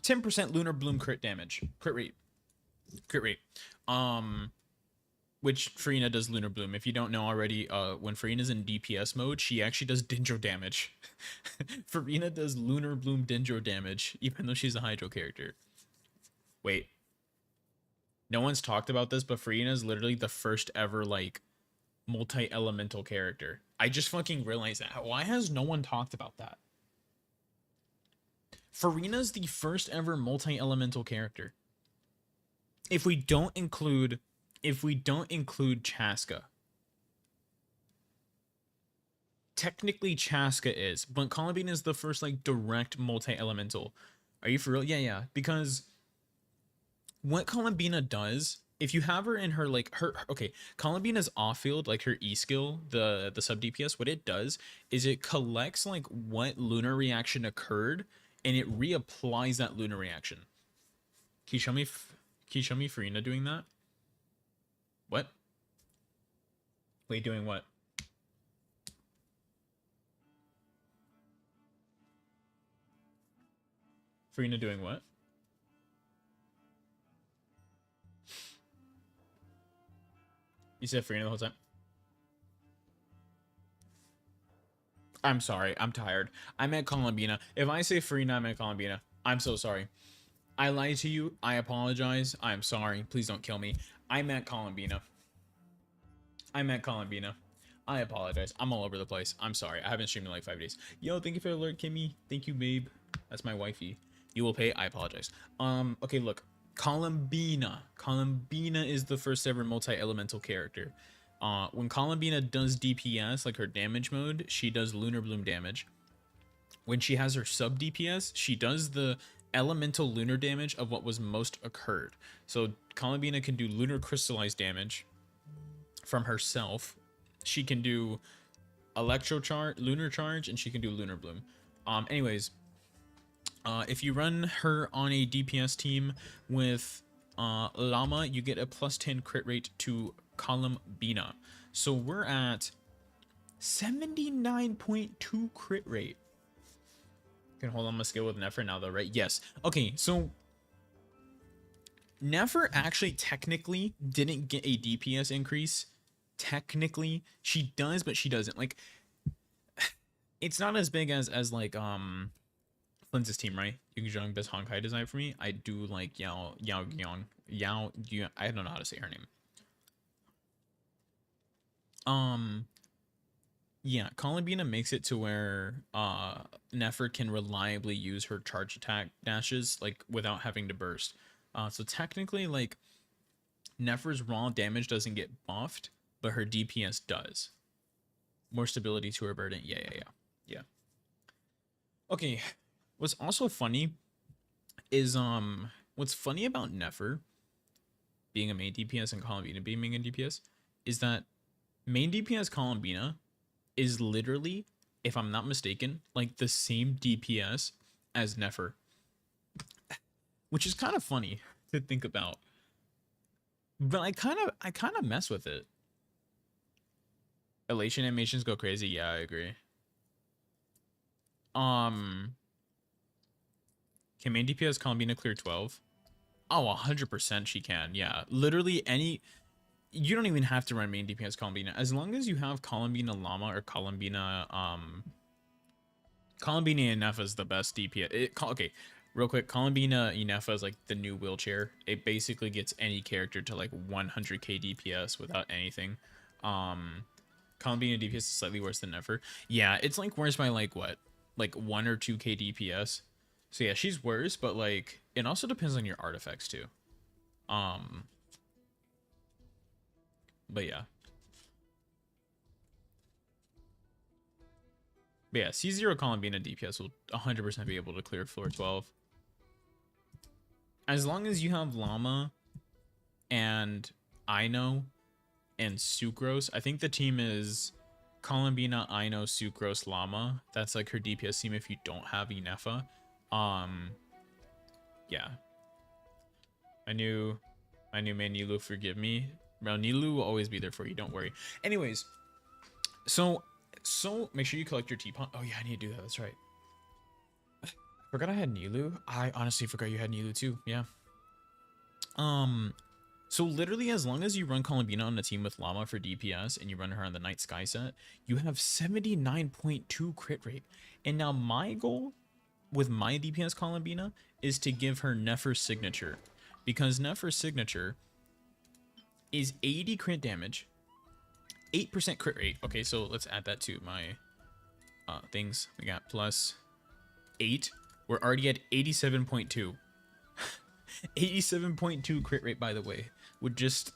10% Lunar Bloom crit rate. Which Farina does Lunar Bloom. If you don't know already, when Farina's in DPS mode, she actually does Dendro damage. Farina does Lunar Bloom Dendro damage, even though she's a Hydro character. Wait. No one's talked about this, but Farina is literally the first ever, like, multi-elemental character. I just fucking realized that. Why has no one talked about that? Farina's the first ever multi-elemental character. If we don't include Chaska. Technically Chaska is, but Columbine is the first like direct multi-elemental. Are you for real? Yeah, because what Columbina does, if you have her in her like okay, Columbina's off field, like her E skill, the sub DPS, what it does is it collects like what lunar reaction occurred and it reapplies that lunar reaction. Can you show me Farina doing that? What? Wait, doing what? Farina doing what? You said Farina the whole time? I'm sorry. I'm tired. I meant Columbina. If I say Farina, I meant Columbina. I'm so sorry. I lied to you. I apologize. I'm sorry. Please don't kill me. I meant Columbina. I apologize. I'm all over the place. I'm sorry. I haven't streamed in like 5 days. Yo, thank you for the alert, Kimmy. Thank you, babe. That's my wifey. You will pay. I apologize. Okay, look. Columbina. Columbina is the first ever multi-elemental character. When Columbina does DPS, like her damage mode, she does Lunar Bloom damage. When she has her sub DPS, she does the elemental lunar damage of what was most occurred. So Columbina can do lunar crystallized damage from herself. She can do lunar charge, and she can do Lunar Bloom. Anyways, if you run her on a DPS team with Llama, you get a plus 10 crit rate to Columbina. So we're at 79.2 crit rate. Can hold on my skill with Nefer now though, right? Yes. Okay, so Nefer actually technically didn't get a DPS increase. Technically, she does, but she doesn't. Like, it's not as big as like Flintz's team, right? Yungjong best Honkai design for me. I do like Yao, I don't know how to say her name. Yeah, Columbina makes it to where Nefer can reliably use her charge attack dashes like without having to burst. So technically, like, Nefer's raw damage doesn't get buffed, but her DPS does. More stability to her burden. Yeah. Okay, what's also funny is what's funny about Nefer being a main DPS and Columbina being a DPS is that main DPS Columbina is literally if I'm not mistaken, like the same DPS as Nefer, which is kind of funny to think about. But I kind of mess with it. Elation animations go crazy. Yeah, I agree. Can main DPS Columbina clear 12? Oh, 100% she can. Yeah, literally any. You don't even have to run main DPS Columbina as long as you have Columbina Llama or Columbina. Columbina Inefa is the best DPS. Okay, real quick, Columbina Inefa is like the new wheelchair. It basically gets any character to like 100k DPS without anything. Columbina DPS is slightly worse than Nefer. Yeah, it's like worse by like what? Like 1 or 2k DPS. So yeah, she's worse, but like it also depends on your artifacts too. But yeah. But yeah, C0 Columbina DPS will 100% be able to clear floor 12. As long as you have Llama and Ino and Sucrose. I think the team is Columbina, Ino, Sucrose, Llama. That's like her DPS team if you don't have Inefa. Yeah. I knew man Nilu, forgive me. Well, Nilu will always be there for you, don't worry. Anyways, so make sure you collect your teapot. Oh yeah, I need to do that. That's right. I forgot I had Nilu. I honestly forgot you had Nilu too. Yeah. So literally, as long as you run Columbina on a team with Llama for DPS and you run her on the Night Sky set, you have 79.2 crit rate. And now my goal with my DPS Columbina is to give her Nefer's signature, because Nefer's signature is 80 crit damage, 8% crit rate. Okay, so let's add that to my things. We got plus 8. We're already at 87.2. 87.2 crit rate, by the way, with just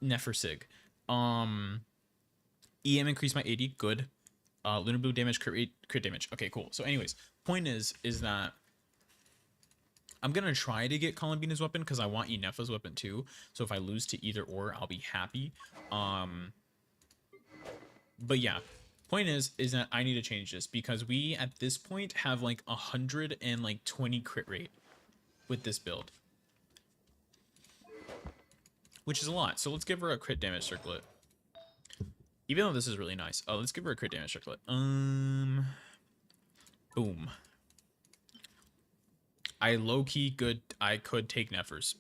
Nefer Sig. EM increased by 80. Good. Lunar Blue damage, crit rate, crit damage. Okay, cool. So anyways, point is that I'm gonna try to get Columbina's weapon because I want Inefa's weapon too. So if I lose to either or, I'll be happy. But yeah, point is that I need to change this because we at this point have like 120 crit rate with this build, which is a lot. So let's give her a crit damage circlet. Even though this is really nice. Oh, let's give her a crit damage circlet. Boom. I low-key could take Nefers.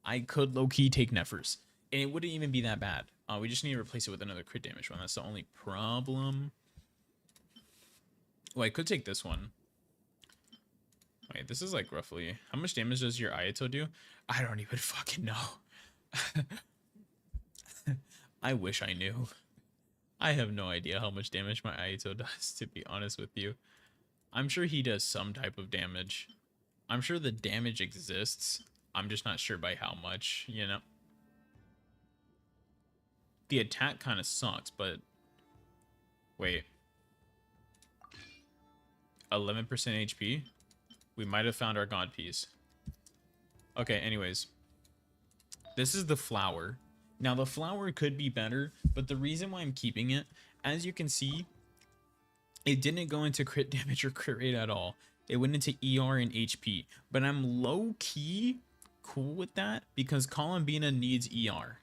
I could low-key take Nefers. And it wouldn't even be that bad. We just need to replace it with another crit damage one. That's the only problem. Well, I could take this one. Wait, this is like roughly... How much damage does your Ayato do? I don't even fucking know. I wish I knew. I have no idea how much damage my Ayato does, to be honest with you. I'm sure he does some type of damage. I'm sure the damage exists. I'm just not sure by how much, you know? The attack kind of sucks, but... Wait. 11% HP? We might have found our god piece. Okay, anyways. This is the flower. Now, the flower could be better, but the reason why I'm keeping it, as you can see, it didn't go into crit damage or crit rate at all. It went into ER and HP. But I'm low-key cool with that because Columbina needs ER.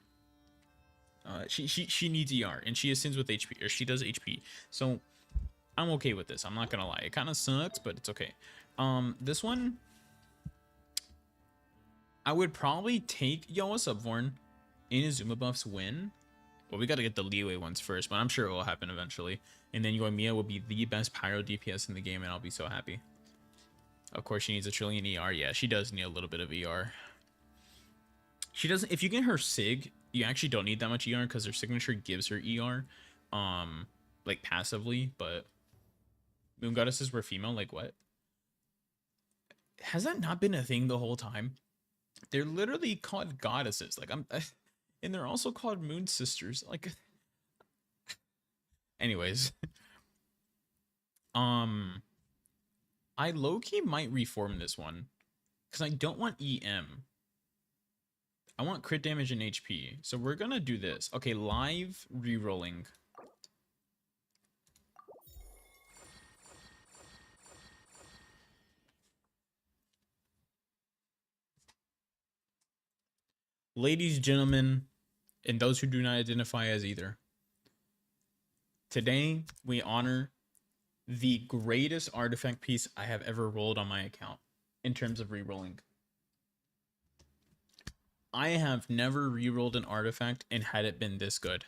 She needs ER, and she ascends with HP, or she does HP. So, I'm okay with this. I'm not gonna lie. It kind of sucks, but it's okay. This one, I would probably take... Yo, what's up, Vorn? Inazuma buffs win. Well, we gotta get the leeway ones first, but I'm sure it will happen eventually. And then Yoimiya will be the best pyro DPS in the game, and I'll be so happy. Of course, she needs a trillion ER. Yeah, she does need a little bit of ER. She doesn't... If you get her Sig, you actually don't need that much ER because her signature gives her ER, like passively. But Moon Goddesses were female. Like what? Has that not been a thing the whole time? They're literally called goddesses. Like and they're also called moon sisters. Like, anyways, I low-key might reform this one because I don't want EM. I want crit damage and HP. So we're gonna do this. Okay, live re-rolling. Ladies, gentlemen, and those who do not identify as either. Today, we honor the greatest artifact piece I have ever rolled on my account in terms of re-rolling. I have never re-rolled an artifact and had it been this good.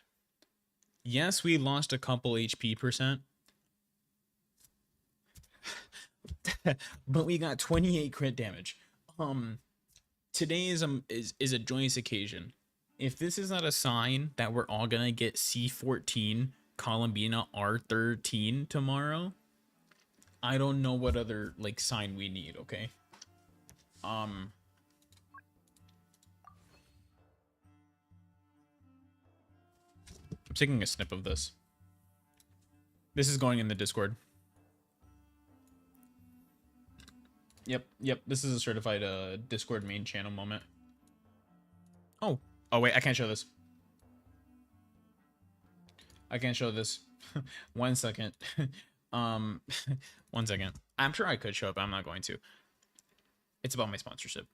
Yes, we lost a couple HP percent, but we got 28 crit damage. Today is a joyous occasion. If this is not a sign that we're all gonna get C14 Columbina R13 tomorrow, I don't know what other like sign we need. Okay. I'm taking a snip of this. This is going in the Discord. Yep. This is a certified Discord main channel moment. Oh wait, I can't show this. I can't show this. 1 second. 1 second. I'm sure I could show it, but I'm not going to. It's about my sponsorship.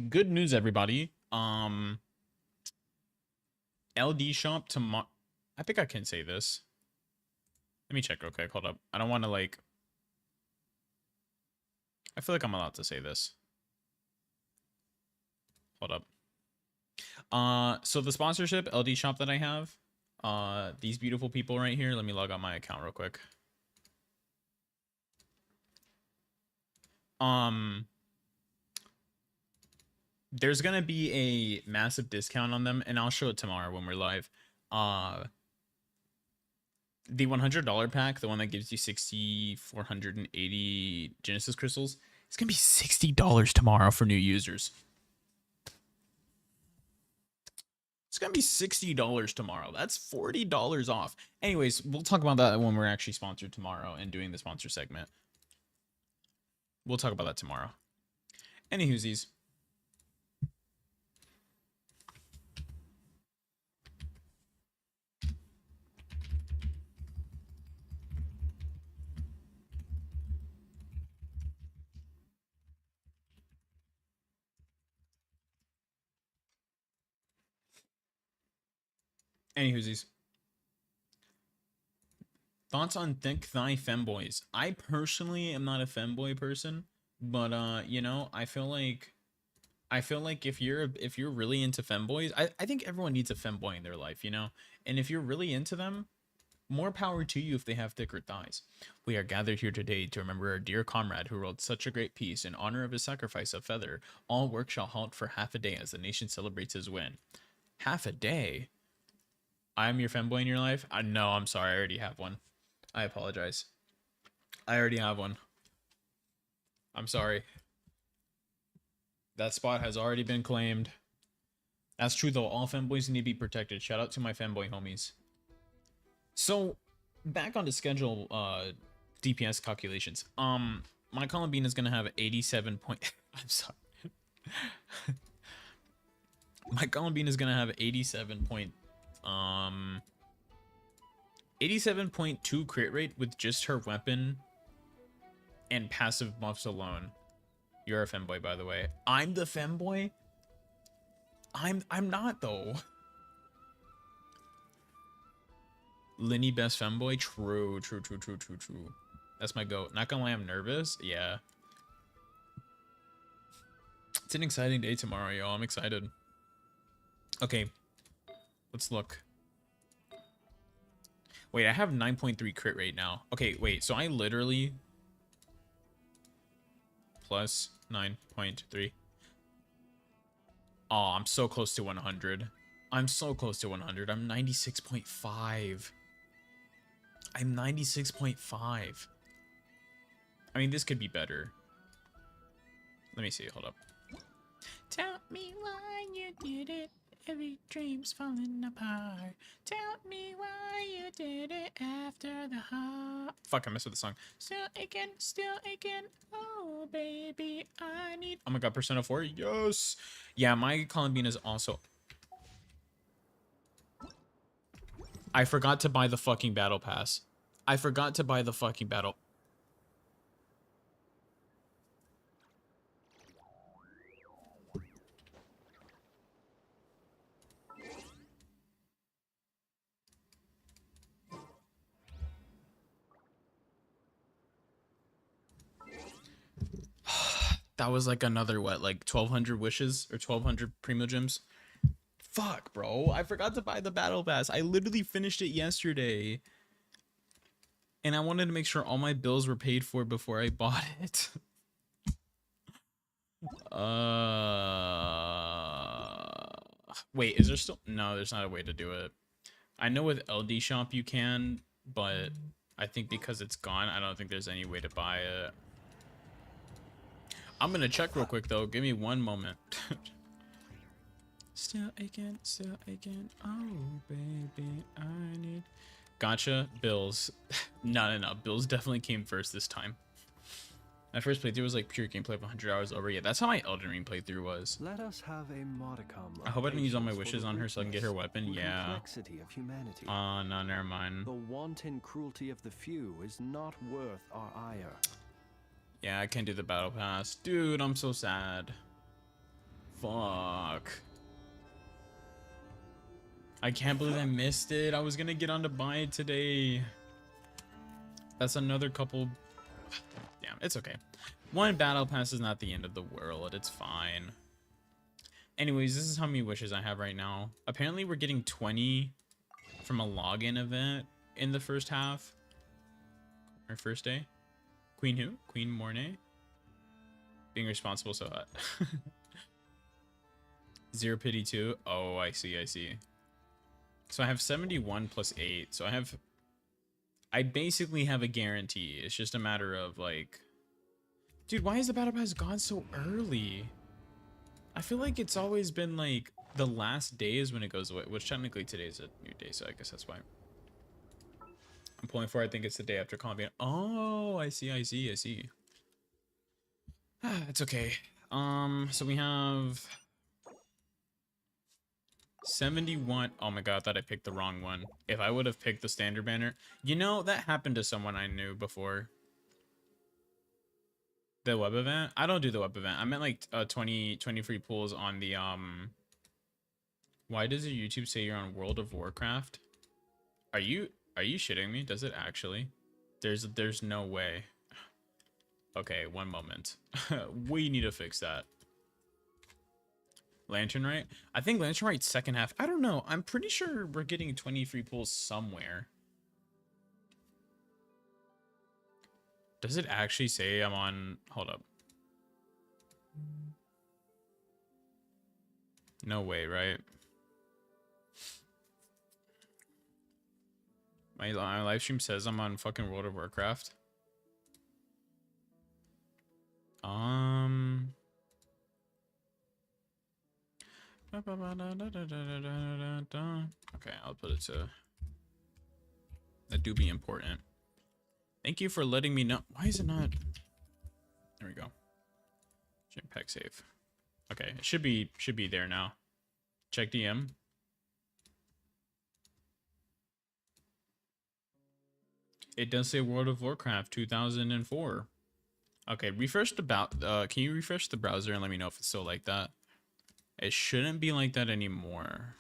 Good news, everybody. LD shop tomorrow. I think I can say this. Let me check real quick. Hold up. I don't want to like. I feel like I'm allowed to say this. Hold up. So the sponsorship LD shop that I have, these beautiful people right here. Let me log on my account real quick. There's gonna be a massive discount on them, and I'll show it tomorrow when we're live. The $100 pack, the one that gives you 6,480 Genesis crystals, it's gonna be $60 tomorrow for new users. It's gonna be $60 tomorrow. That's $40 off. Anyways, we'll talk about that when we're actually sponsored tomorrow and doing the sponsor segment. We'll talk about that tomorrow. Anywhoosies. Anywhoosies. Thoughts on thick thigh femboys? I personally am not a femboy person, but you know, I feel like if you're really into femboys, I think everyone needs a femboy in their life, you know? And if you're really into them, more power to you if they have thicker thighs. We are gathered here today to remember our dear comrade who rolled such a great piece in honor of his sacrifice of feather. All work shall halt for half a day as the nation celebrates his win. Half a day? I'm your femboy in your life? No, I'm sorry. I already have one. I apologize. I already have one. I'm sorry. That spot has already been claimed. That's true, though. All femboys need to be protected. Shout out to my femboy homies. So, back on the schedule, DPS calculations. My Columbina is going to have 87 point... I'm sorry. My Columbina is going to have 87.2 crit rate with just her weapon and passive buffs alone. You're a femboy, by the way. I'm the femboy? I'm not, though. Linny best femboy? True. That's my goat. Not gonna lie, I'm nervous. Yeah. It's an exciting day tomorrow, yo. I'm excited. Okay. Let's look. Wait, I have 9.3 crit rate now. Okay, wait. So I literally... plus 9.3. Oh, I'm so close to 100. I'm so close to 100. I'm 96.5. I'm 96.5. I mean, this could be better. Let me see. Hold up. Tell me why you did it. every dream's falling apart. Tell me why you did it after the heart. Fuck, I messed with the song. Still aching, oh baby, I need. Oh my god, Persona 4, yes. Yeah, my Columbina is also. I forgot to buy the fucking battle pass. I forgot to buy the fucking battle. That was like another, what, like 1,200 wishes or 1,200 Primo Gems? Fuck, bro. I forgot to buy the battle pass. I literally finished it yesterday. And I wanted to make sure all my bills were paid for before I bought it. Wait, is there still? No, there's not a way to do it. I know with LD Shop you can, but I think because it's gone, I don't think there's any way to buy it. I'm gonna check real quick though. Give me one moment. Still aching, oh baby, I need. Gotcha, bills. No. Bills definitely came first this time. My first playthrough was like pure gameplay of 100 hours over. Yeah, that's how my Elden Ring playthrough was. Let us have a modicum. I hope I didn't use all my wishes on her so I can get her weapon. Yeah. Complexity of humanity. Oh, no, never mind. The wanton cruelty of the few is not worth our ire. Yeah, I can't do the battle pass. Dude, I'm so sad. Fuck. I can't believe I missed it. I was gonna get on to buy it today. That's another couple. Damn, it's okay. One battle pass is not the end of the world. It's fine. Anyways, this is how many wishes I have right now. Apparently, we're getting 20 from a login event in the first half. Or first day. Queen who? Queen Mornay? Being responsible, so Zero pity 2. Oh, I see. So I have 71 plus 8. So I basically have a guarantee. It's just a matter of like, dude, why is the battle pass gone so early? I feel like it's always been like the last day is when it goes away, which technically today's a new day, so I guess that's why. I'm pulling for, I think it's the day after Columbia. Oh, I see. It's okay. So we have 71. Oh my god, I thought I picked the wrong one. If I would have picked the standard banner, you know, that happened to someone I knew before. The web event? I don't do the web event. I meant like 20 free pulls on the Why does your YouTube say you're on World of Warcraft? Are you shitting me? Does it actually? There's no way. Okay, one moment. We need to fix that. Lantern Right? I think Lantern Right's second half. I don't know. I'm pretty sure we're getting 20 free pulls somewhere. Does it actually say I'm on... Hold up. No way, right? My live stream says I'm on fucking World of Warcraft. Okay, I'll put it to... That do be important. Thank you for letting me know. Why is it not? There we go. Jetpack save. Okay, it should be there now. Check DM. It does say World of Warcraft 2004. Okay, refresh the can you refresh the browser and let me know if it's still like that? It shouldn't be like that anymore.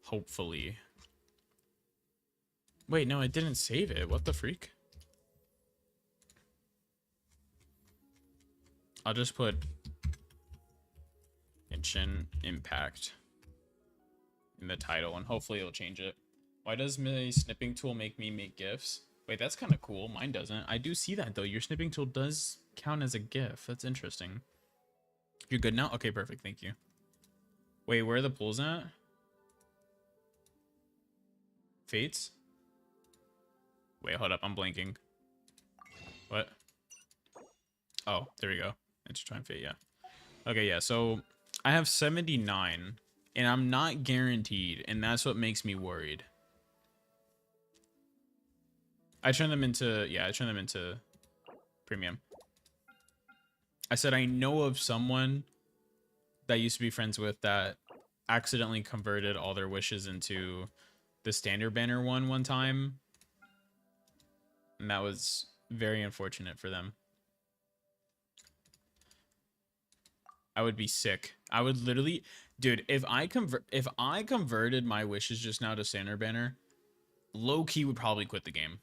Hopefully. Wait, no, it didn't save it. What the freak? I'll just put Genshin Impact in the title and hopefully it'll change it. Why does my snipping tool make me make GIFs? Wait, that's kind of cool. Mine doesn't. I do see that though. Your snipping tool does count as a GIF. That's interesting. You're good now? Okay, perfect. Thank you. Wait, where are the pools at? Fates? Wait, hold up. I'm blanking. What? Oh, there we go. Intertwine Fate, yeah. Okay, yeah. So I have 79 And I'm not guaranteed, and that's what makes me worried. I turn them into premium. I said I know of someone that I used to be friends with that accidentally converted all their wishes into the standard banner one time. And that was very unfortunate for them. I would be sick. I would literally, dude, if I converted my wishes just now to standard banner, low key would probably quit the game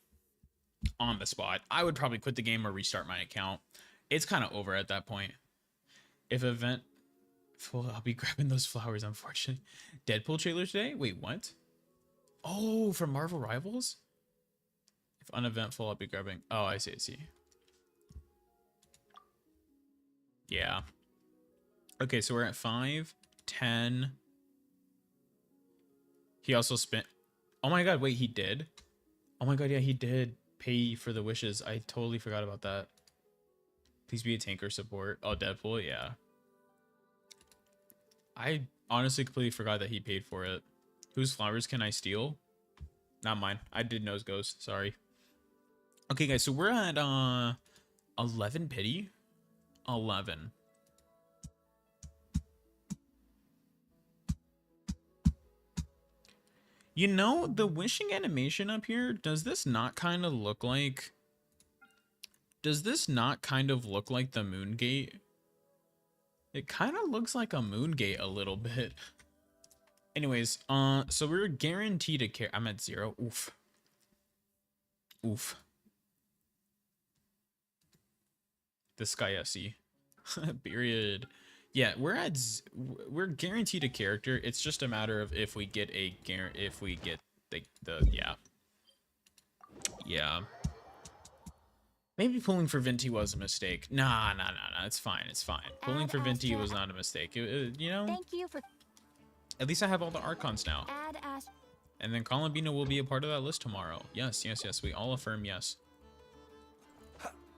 on the spot. I would probably quit the game or restart my account. It's kind of over at that point. If event full, I'll be grabbing those flowers, unfortunately. Deadpool trailer today? Wait, what? Oh, from Marvel Rivals? If uneventful, I'll be grabbing. Oh, I see, I see. Yeah. Okay, so we're at 5, 10. He also spent... Oh my god, wait, he did? Oh my god, yeah, he did pay for the wishes. I totally forgot about that. Please be a tanker support. Oh, Deadpool, yeah. I honestly completely forgot that he paid for it. Whose flowers can I steal? Not mine. I did nose goes. Sorry. Okay, guys, so we're at 11 pity. 11. You know, the wishing animation up here, does this not kind of look like... Does this not kind of look like the moon gate? It kind of looks like a moon gate a little bit. Anyways, so we're guaranteed a care. I'm at 0. Oof. Oof. This guy FC. Period. Yeah, we're guaranteed a character. It's just a matter of if we get the yeah. Maybe pulling for Venti was a mistake. Nah. It's fine. It's fine. Pulling for Venti was not a mistake. You know. Thank you for. At least I have all the Archons now. And then COLUMBINA will be a part of that list tomorrow. Yes. We all affirm yes.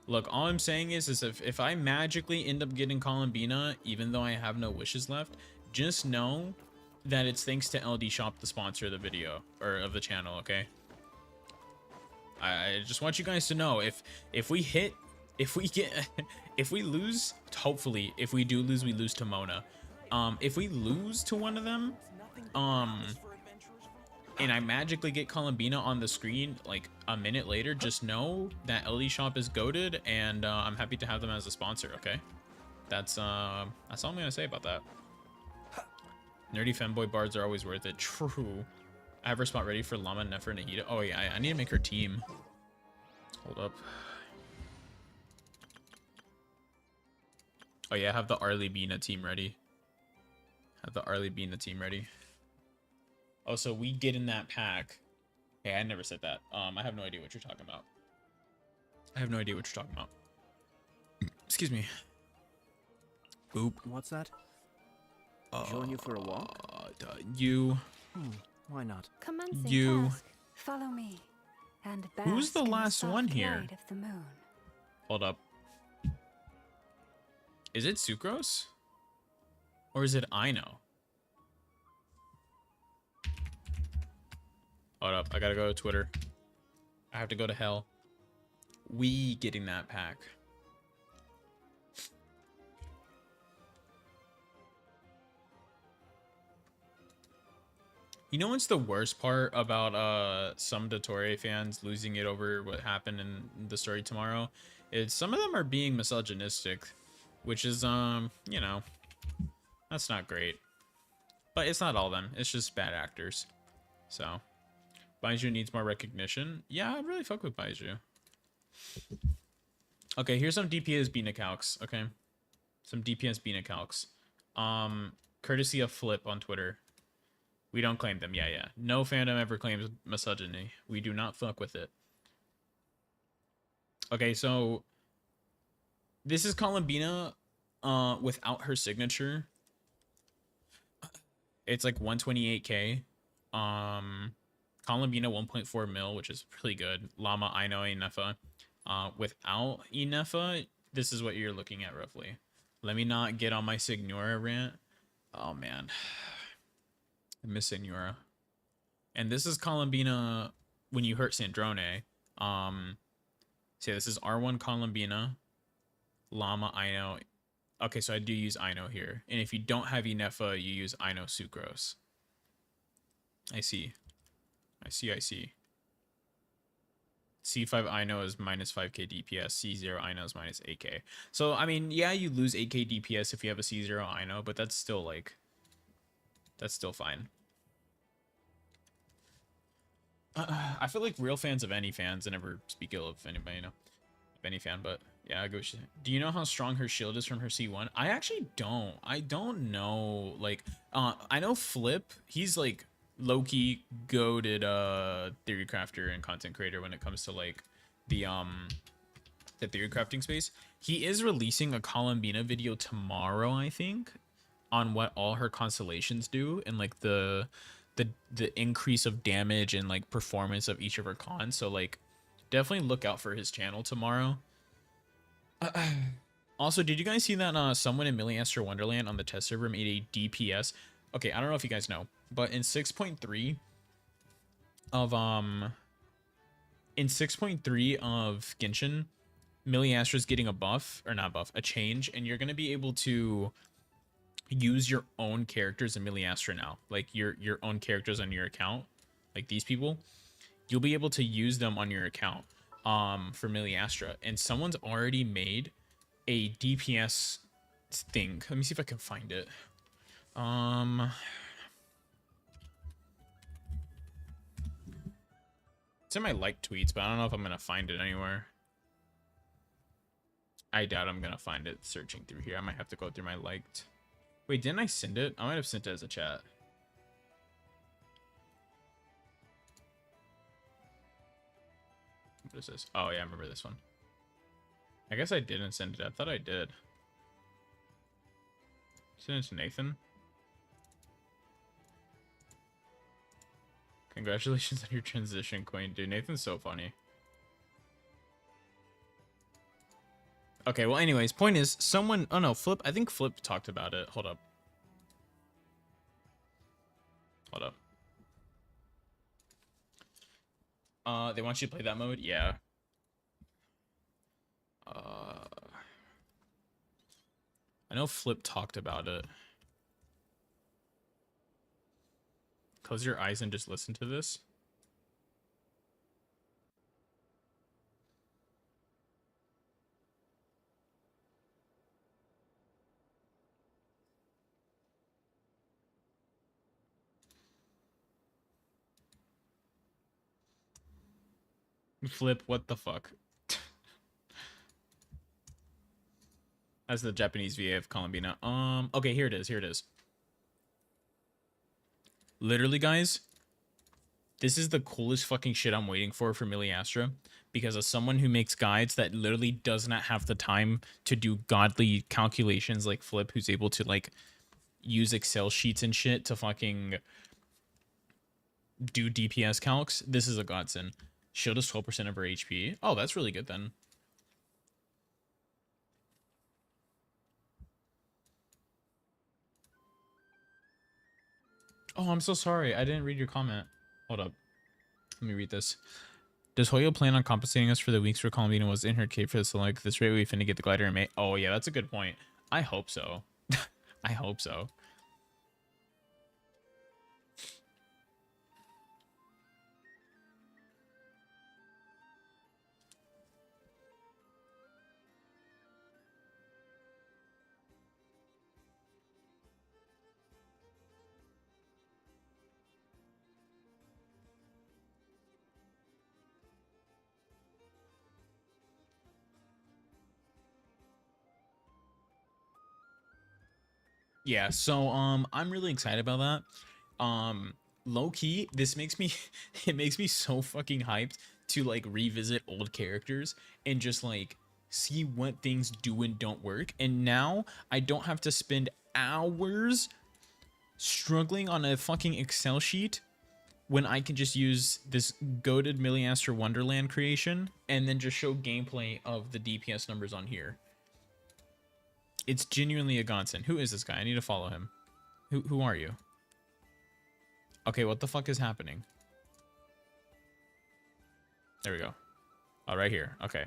Look, all I'm saying is if I magically end up getting COLUMBINA, even though I have no wishes left, just know that it's thanks to LD Shop, the sponsor of the video, or of the channel, okay? I just want you guys to know, if we lose, hopefully, if we do lose, we lose to Mona. If we lose to one of them, and I magically get COLUMBINA on the screen like a minute later, just know that LD Shop is goated, and I'm happy to have them as a sponsor, okay? That's all I'm gonna say about that. Nerdy femboy bards are always worth it. True. I have her spot ready for Llama, Nefer, and Ahita. Oh yeah, I need to make her team. Hold up. Oh yeah, I have the Arlybina team ready. Oh, so we get in that pack. Hey, I never said that. I have no idea what you're talking about. Excuse me. Boop. What's that? Join you for a walk? You. Why not? Commencing You. task. Follow me. And Who's the bask in last soft one here? light of the moon. Hold up. Is it Sucrose? Or is it Ino? Hold up. I gotta go to Twitter. I have to go to hell. We getting that pack. You know what's the worst part about some Dottore fans losing it over what happened in the story tomorrow? Is some of them are being misogynistic, which is you know, that's not great. But it's not all them. It's just bad actors. So, Baiju needs more recognition. Yeah, I really fuck with Baiju. Okay, here's some DPS Bina calcs, okay? Some DPS Bina calcs. Courtesy of Flip on Twitter. We don't claim them. Yeah. No fandom ever claims misogyny. We do not fuck with it. Okay, so this is COLUMBINA without her signature. It's like 128k. COLUMBINA 1.4 mil, which is really good. Llama, Ino, Inefa. Without Inefa, this is what you're looking at roughly. Let me not get on my Signora rant. Oh man. Miss Senora. And this is Columbina when you hurt Sandrone. So this is R1 Columbina, Llama, Ino. Okay, so I do use Ino here. And if you don't have Inefa, you use Ino Sucrose. I see. C5 Ino is minus 5k DPS. C0 Ino is minus 8k. So, I mean, yeah, you lose 8k DPS if you have a C0 Ino, but that's still, like... That's still fine. I feel like real fans of any fans, I never speak ill of anybody, you know, of any fan, but yeah, I go. Do you know how strong her shield is from her C1? I actually don't. I don't know. Like, I know Flip, he's like low-key goated theory crafter and content creator when it comes to like the theory crafting space. He is releasing a Columbina video tomorrow, I think, on what all her constellations do and like the increase of damage and like performance of each of her cons. So like definitely look out for his channel tomorrow. Also, did you guys see that someone in Milliaster Wonderland on the test server made a DPS? Okay, I don't know if you guys know, but in 6.3 of Genshin, Milliaster's getting a buff, or not buff, a change, and you're gonna be able to use your own characters in Milliastra now, like your own characters on your account, like these people, you'll be able to use them on your account for Milliastra. And someone's already made a DPS thing. Let me see if I can find it. It's in my liked tweets, but I don't know if I'm gonna find it anywhere. I doubt I'm gonna find it searching through here. I might have to go through my liked. Wait, didn't I send it? I might have sent it as a chat. What is this? Oh, yeah, I remember this one. I guess I didn't send it. I thought I did. Send it to Nathan. Congratulations on your transition, Queen. Dude, Nathan's so funny. Okay, well, anyways, point is, someone... Oh, no, Flip... I think Flip talked about it. Hold up. They want you to play that mode? Yeah. I know Flip talked about it. Close your eyes and just listen to this. Flip, what the fuck? That's the Japanese VA of Columbina. Okay, here it is. Literally, guys, this is the coolest fucking shit I'm waiting for Milliastra, because as someone who makes guides that literally does not have the time to do godly calculations like Flip, who's able to like use Excel sheets and shit to fucking do DPS calcs, this is a godsend. Shield is 12% of her HP. Oh, that's really good then. Oh, I'm so sorry. I didn't read your comment. Hold up. Let me read this. Does Hoyo plan on compensating us for the weeks where Columbina was in her cave for this? Like this rate, we finna get the glider in May. Oh yeah, that's a good point. I hope so. I hope so. Yeah, so I'm really excited about that. Low key, this makes me it makes me so fucking hyped to like revisit old characters and just like see what things do and don't work. And now I don't have to spend hours struggling on a fucking Excel sheet when I can just use this goated Milliaster Wonderland creation and then just show gameplay of the DPS numbers on here. It's genuinely a godsend. Who is this guy? I need to follow him. Who are you? Okay, what the fuck is happening? There we go. Oh, right here. Okay.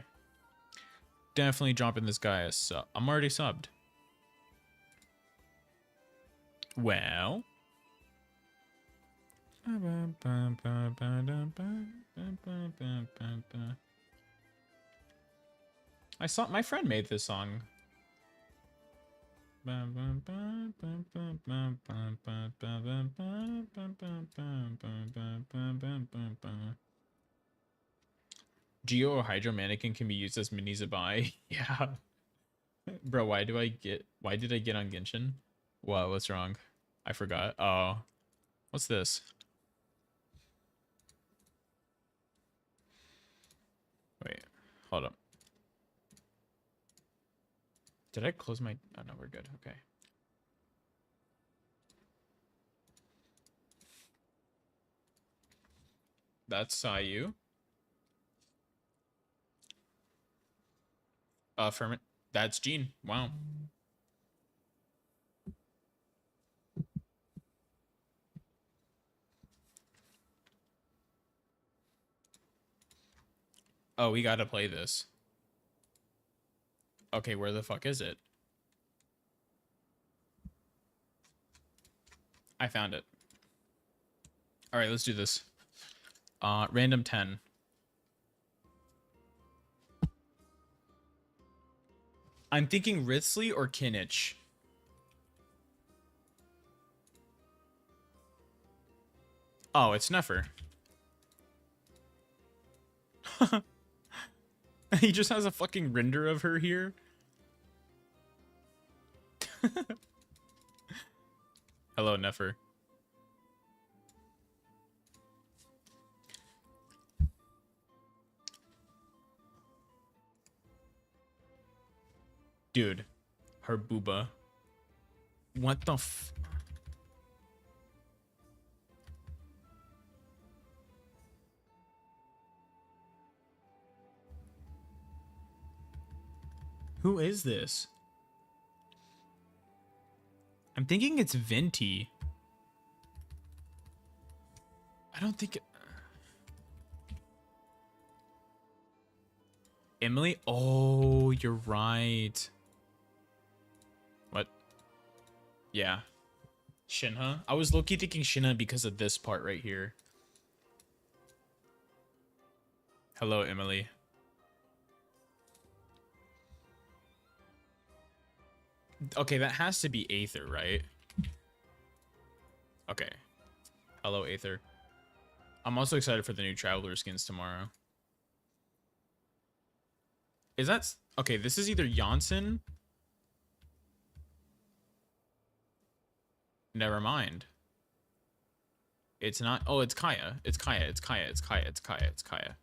Definitely dropping this guy a sub. I'm already subbed. Well. I saw my friend made this song. Geo or Hydro Mannequin can be used as mini Zabai. Yeah. Bro, why did I get on Genshin? What? What's wrong? I forgot. Oh. What's this? Wait. Hold up. Did I close my... Oh, no, we're good. Okay. That's Sayu. Ferment. That's Jean. Wow. Oh, we gotta play this. Okay, where the fuck is it? I found it. All right, let's do this. Random 10. I'm thinking Ritsley or Kinich. Oh, it's Nefer. He just has a fucking render of her here. Hello, Nefer. Dude, her booba. What the f... Who is this? I'm thinking it's Venti. I don't think... Emily? Oh, you're right. What? Yeah. Shinha? I was low-key thinking Shinha because of this part right here. Hello, Emily. Okay, that has to be Aether, right? Okay. Hello, Aether. I'm also excited for the new Traveler skins tomorrow. Is that... Okay, this is either Janssen... Never mind. It's not... Oh, it's Kaya. It's Kaya. It's Kaya. It's Kaya. It's Kaya. It's Kaya.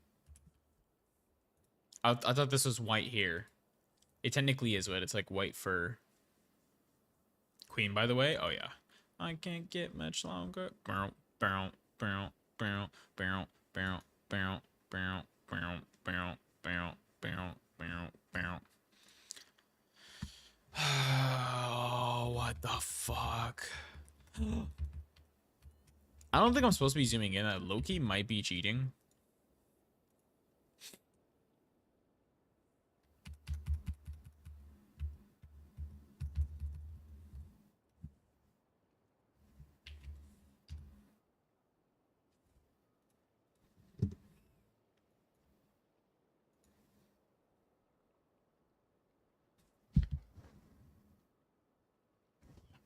I thought this was white here. It technically is what it's like white fur. Queen, by the way. Oh yeah. I can't get much longer. Bow, bow, bow, bow, bow, bow, bow, bow, bow, bow, bow, bow, bow, bow. Oh, what the fuck? I don't think I'm supposed to be zooming in. Loki might be cheating.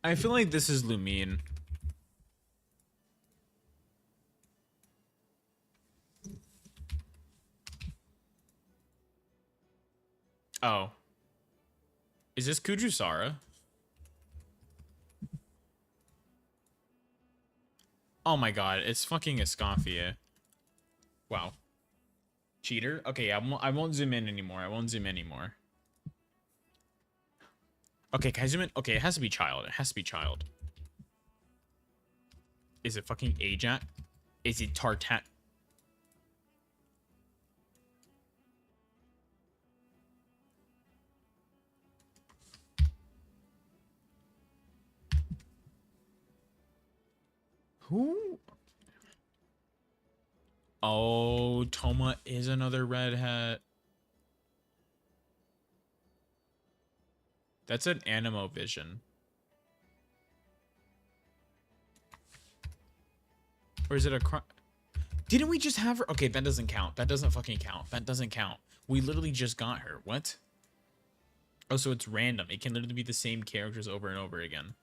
I feel like this is Lumine. Oh. Is this Kujusara? Oh my god, it's fucking Escafia. Wow. Cheater? Okay, I won't zoom in anymore. I won't zoom in anymore. Okay, can I zoom in? Okay, it has to be child. It has to be child. Is it fucking Ajax? Is it Tartat? Who? Oh, Toma is another redhead. That's an Animo vision. Or is it a crime? Didn't we just have her? Okay, that doesn't count. That doesn't fucking count. That doesn't count. We literally just got her. What? Oh, so it's random. It can literally be the same characters over and over again.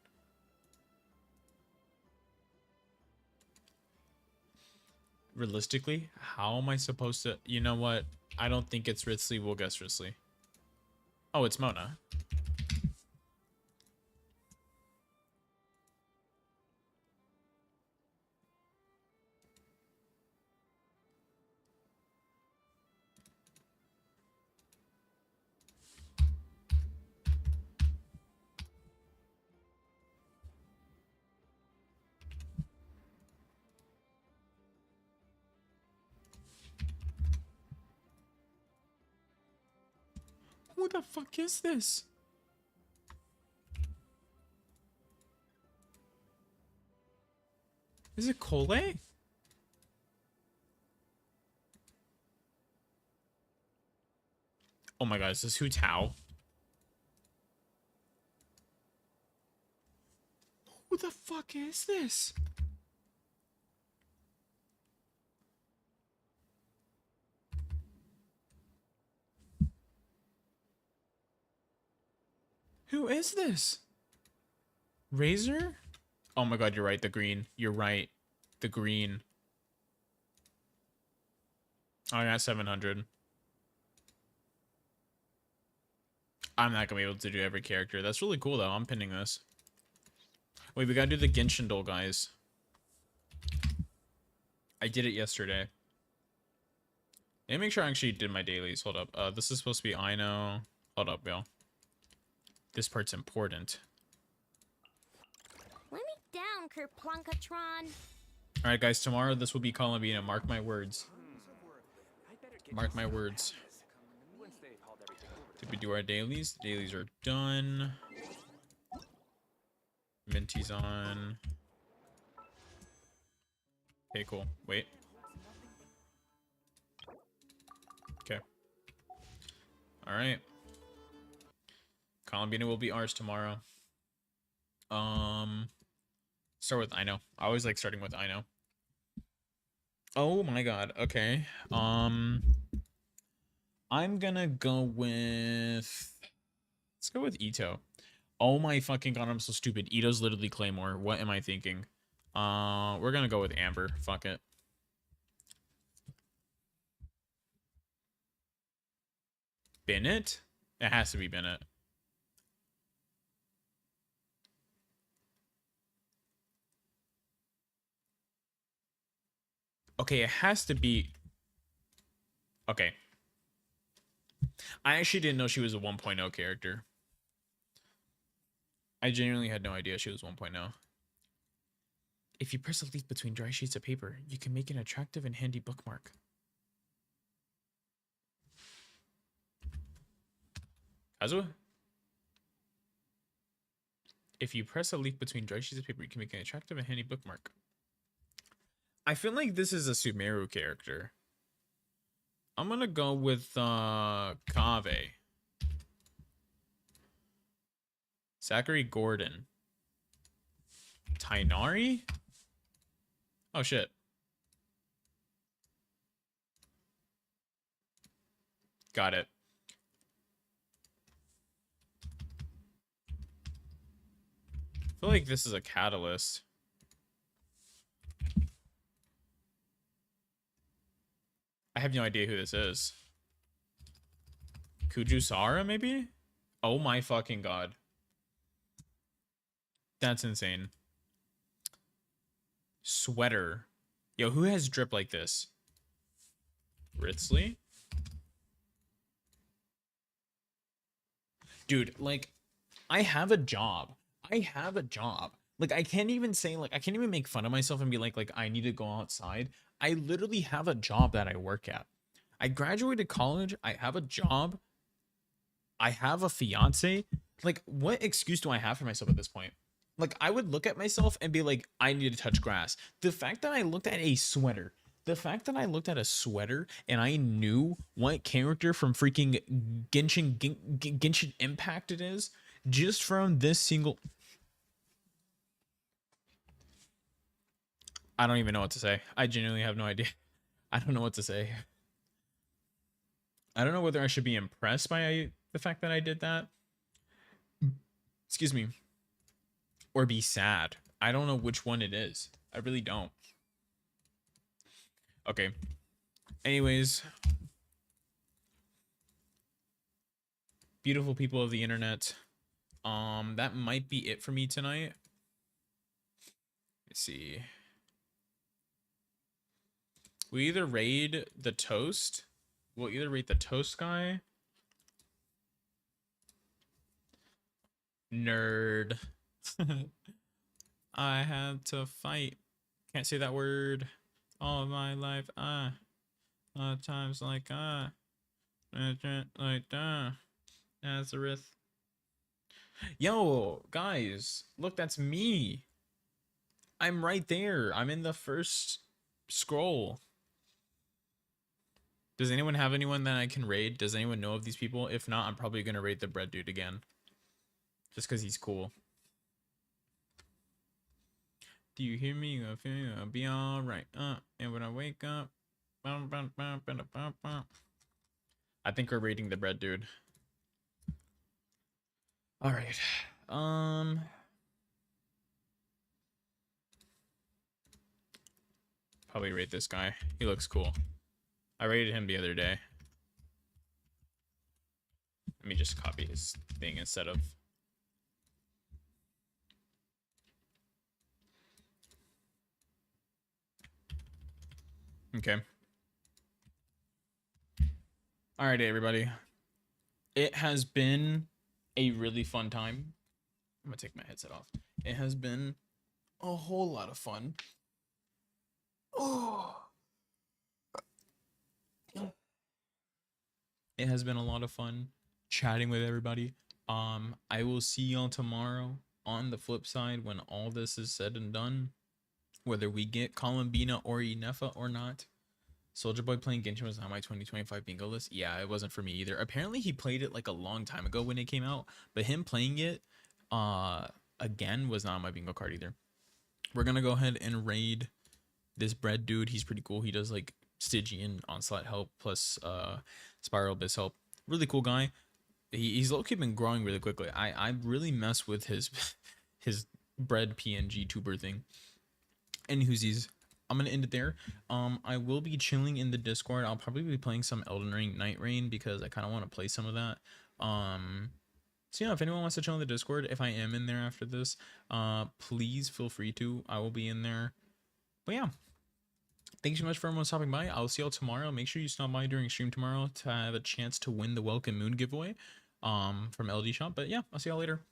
Realistically, how am I supposed to... You know what? I don't think it's Ritsley. We'll guess Ritsley. Oh, it's Mona. Who the fuck is this? Is it Cole? Oh my god, is this Hu Tao? Who the fuck is this? Who is this? Razor? Oh my god, you're right, the green. You're right. The green. Oh, I got 700. I'm not gonna be able to do every character. That's really cool though. I'm pinning this. Wait, we gotta do the Genshin doll, guys. I did it yesterday. Let me make sure I actually did my dailies. Hold up. This is supposed to be Ino. Hold up, y'all. This part's important. Let me down, Kerplunkatron. Alright, guys. Tomorrow, this will be Columbina. Mark my words. Mark my words. Did we do our dailies? The dailies are done. Minty's on. Okay, cool. Wait. Okay. Alright. Columbina will be ours tomorrow. Start with Ino. I always like starting with Ino. Oh my god. Okay. I'm gonna go with... Let's go with Ito. Oh my fucking god, I'm so stupid. Ito's literally Claymore. What am I thinking? We're gonna go with Amber. Fuck it. Bennett? It has to be Bennett. Okay, it has to be... Okay. I actually didn't know she was a 1.0 character. I genuinely had no idea she was 1.0. If you press a leaf between dry sheets of paper, you can make an attractive and handy bookmark. Kazuha? If you press a leaf between dry sheets of paper, you can make an attractive and handy bookmark. I feel like this is a Sumeru character. I'm gonna go with Kave. Zachary Gordon. Tainari? Oh shit. Got it. I feel like this is a catalyst. I have no idea who this is. Kujusara, maybe? Oh my fucking god. That's insane. Sweater. Yo, who has drip like this? Ritsley? Dude, like, I have a job. I have a job. Like, I can't even say, like, I can't even make fun of myself and be like, I need to go outside. I literally have a job that I work at. I graduated college. I have a job. I have a fiance. Like, what excuse do I have for myself at this point? Like, I would look at myself and be like, I need to touch grass. The fact that I looked at a sweater, and I knew what character from freaking Genshin Impact it is, just from this single. I don't even know what to say. I genuinely have no idea. I don't know what to say. I don't know whether I should be impressed by the fact that I did that. Excuse me. Or be sad. I don't know which one it is. I really don't. Okay. Anyways. Beautiful people of the internet. That might be it for me tonight. Let's see. We either raid the toast. We'll either raid the toast guy. Nerd. I had to fight. Can't say that word. All of my life. Times like like Nazareth. Yo, guys, look, that's me. I'm right there. I'm in the first scroll. Does anyone have anyone that I can raid? Does anyone know of these people? If not, I'm probably gonna raid the bread dude again. Just because he's cool. Do you hear me? I'll be alright. And when I wake up. I think we're raiding the bread dude. Alright. Probably raid this guy. He looks cool. I rated him the other day. Let me just copy his thing instead of... Okay. Alright, everybody. It has been a really fun time. I'm gonna take my headset off. It has been a whole lot of fun. Oh. It has been a lot of fun chatting with everybody. I will see y'all tomorrow on the flip side when all this is said and done. Whether we get Columbina or Inefa or not. Soldier Boy playing Genshin was not my 2025 bingo list. Yeah, it wasn't for me either. Apparently he played it like a long time ago when it came out, but him playing it again was not on my bingo card either. We're gonna go ahead and raid this bread dude. He's pretty cool. He does like Stygian onslaught help plus spiral abyss help. Really cool guy. He's low-key been growing really quickly. I really mess with his his bread PNG tuber thing. Anywhoosies, I'm gonna end it there. I will be chilling in the Discord. I'll probably be playing some Elden Ring Night Rain because I kind of want to play some of that. So yeah, if anyone wants to chill in the Discord, if I am in there after this, please feel free to. I will be in there. But yeah, thank you so much for everyone stopping by. I'll see y'all tomorrow. Make sure you stop by during stream tomorrow to have a chance to win the Welcome Moon giveaway from LD Shop. But yeah, I'll see y'all later.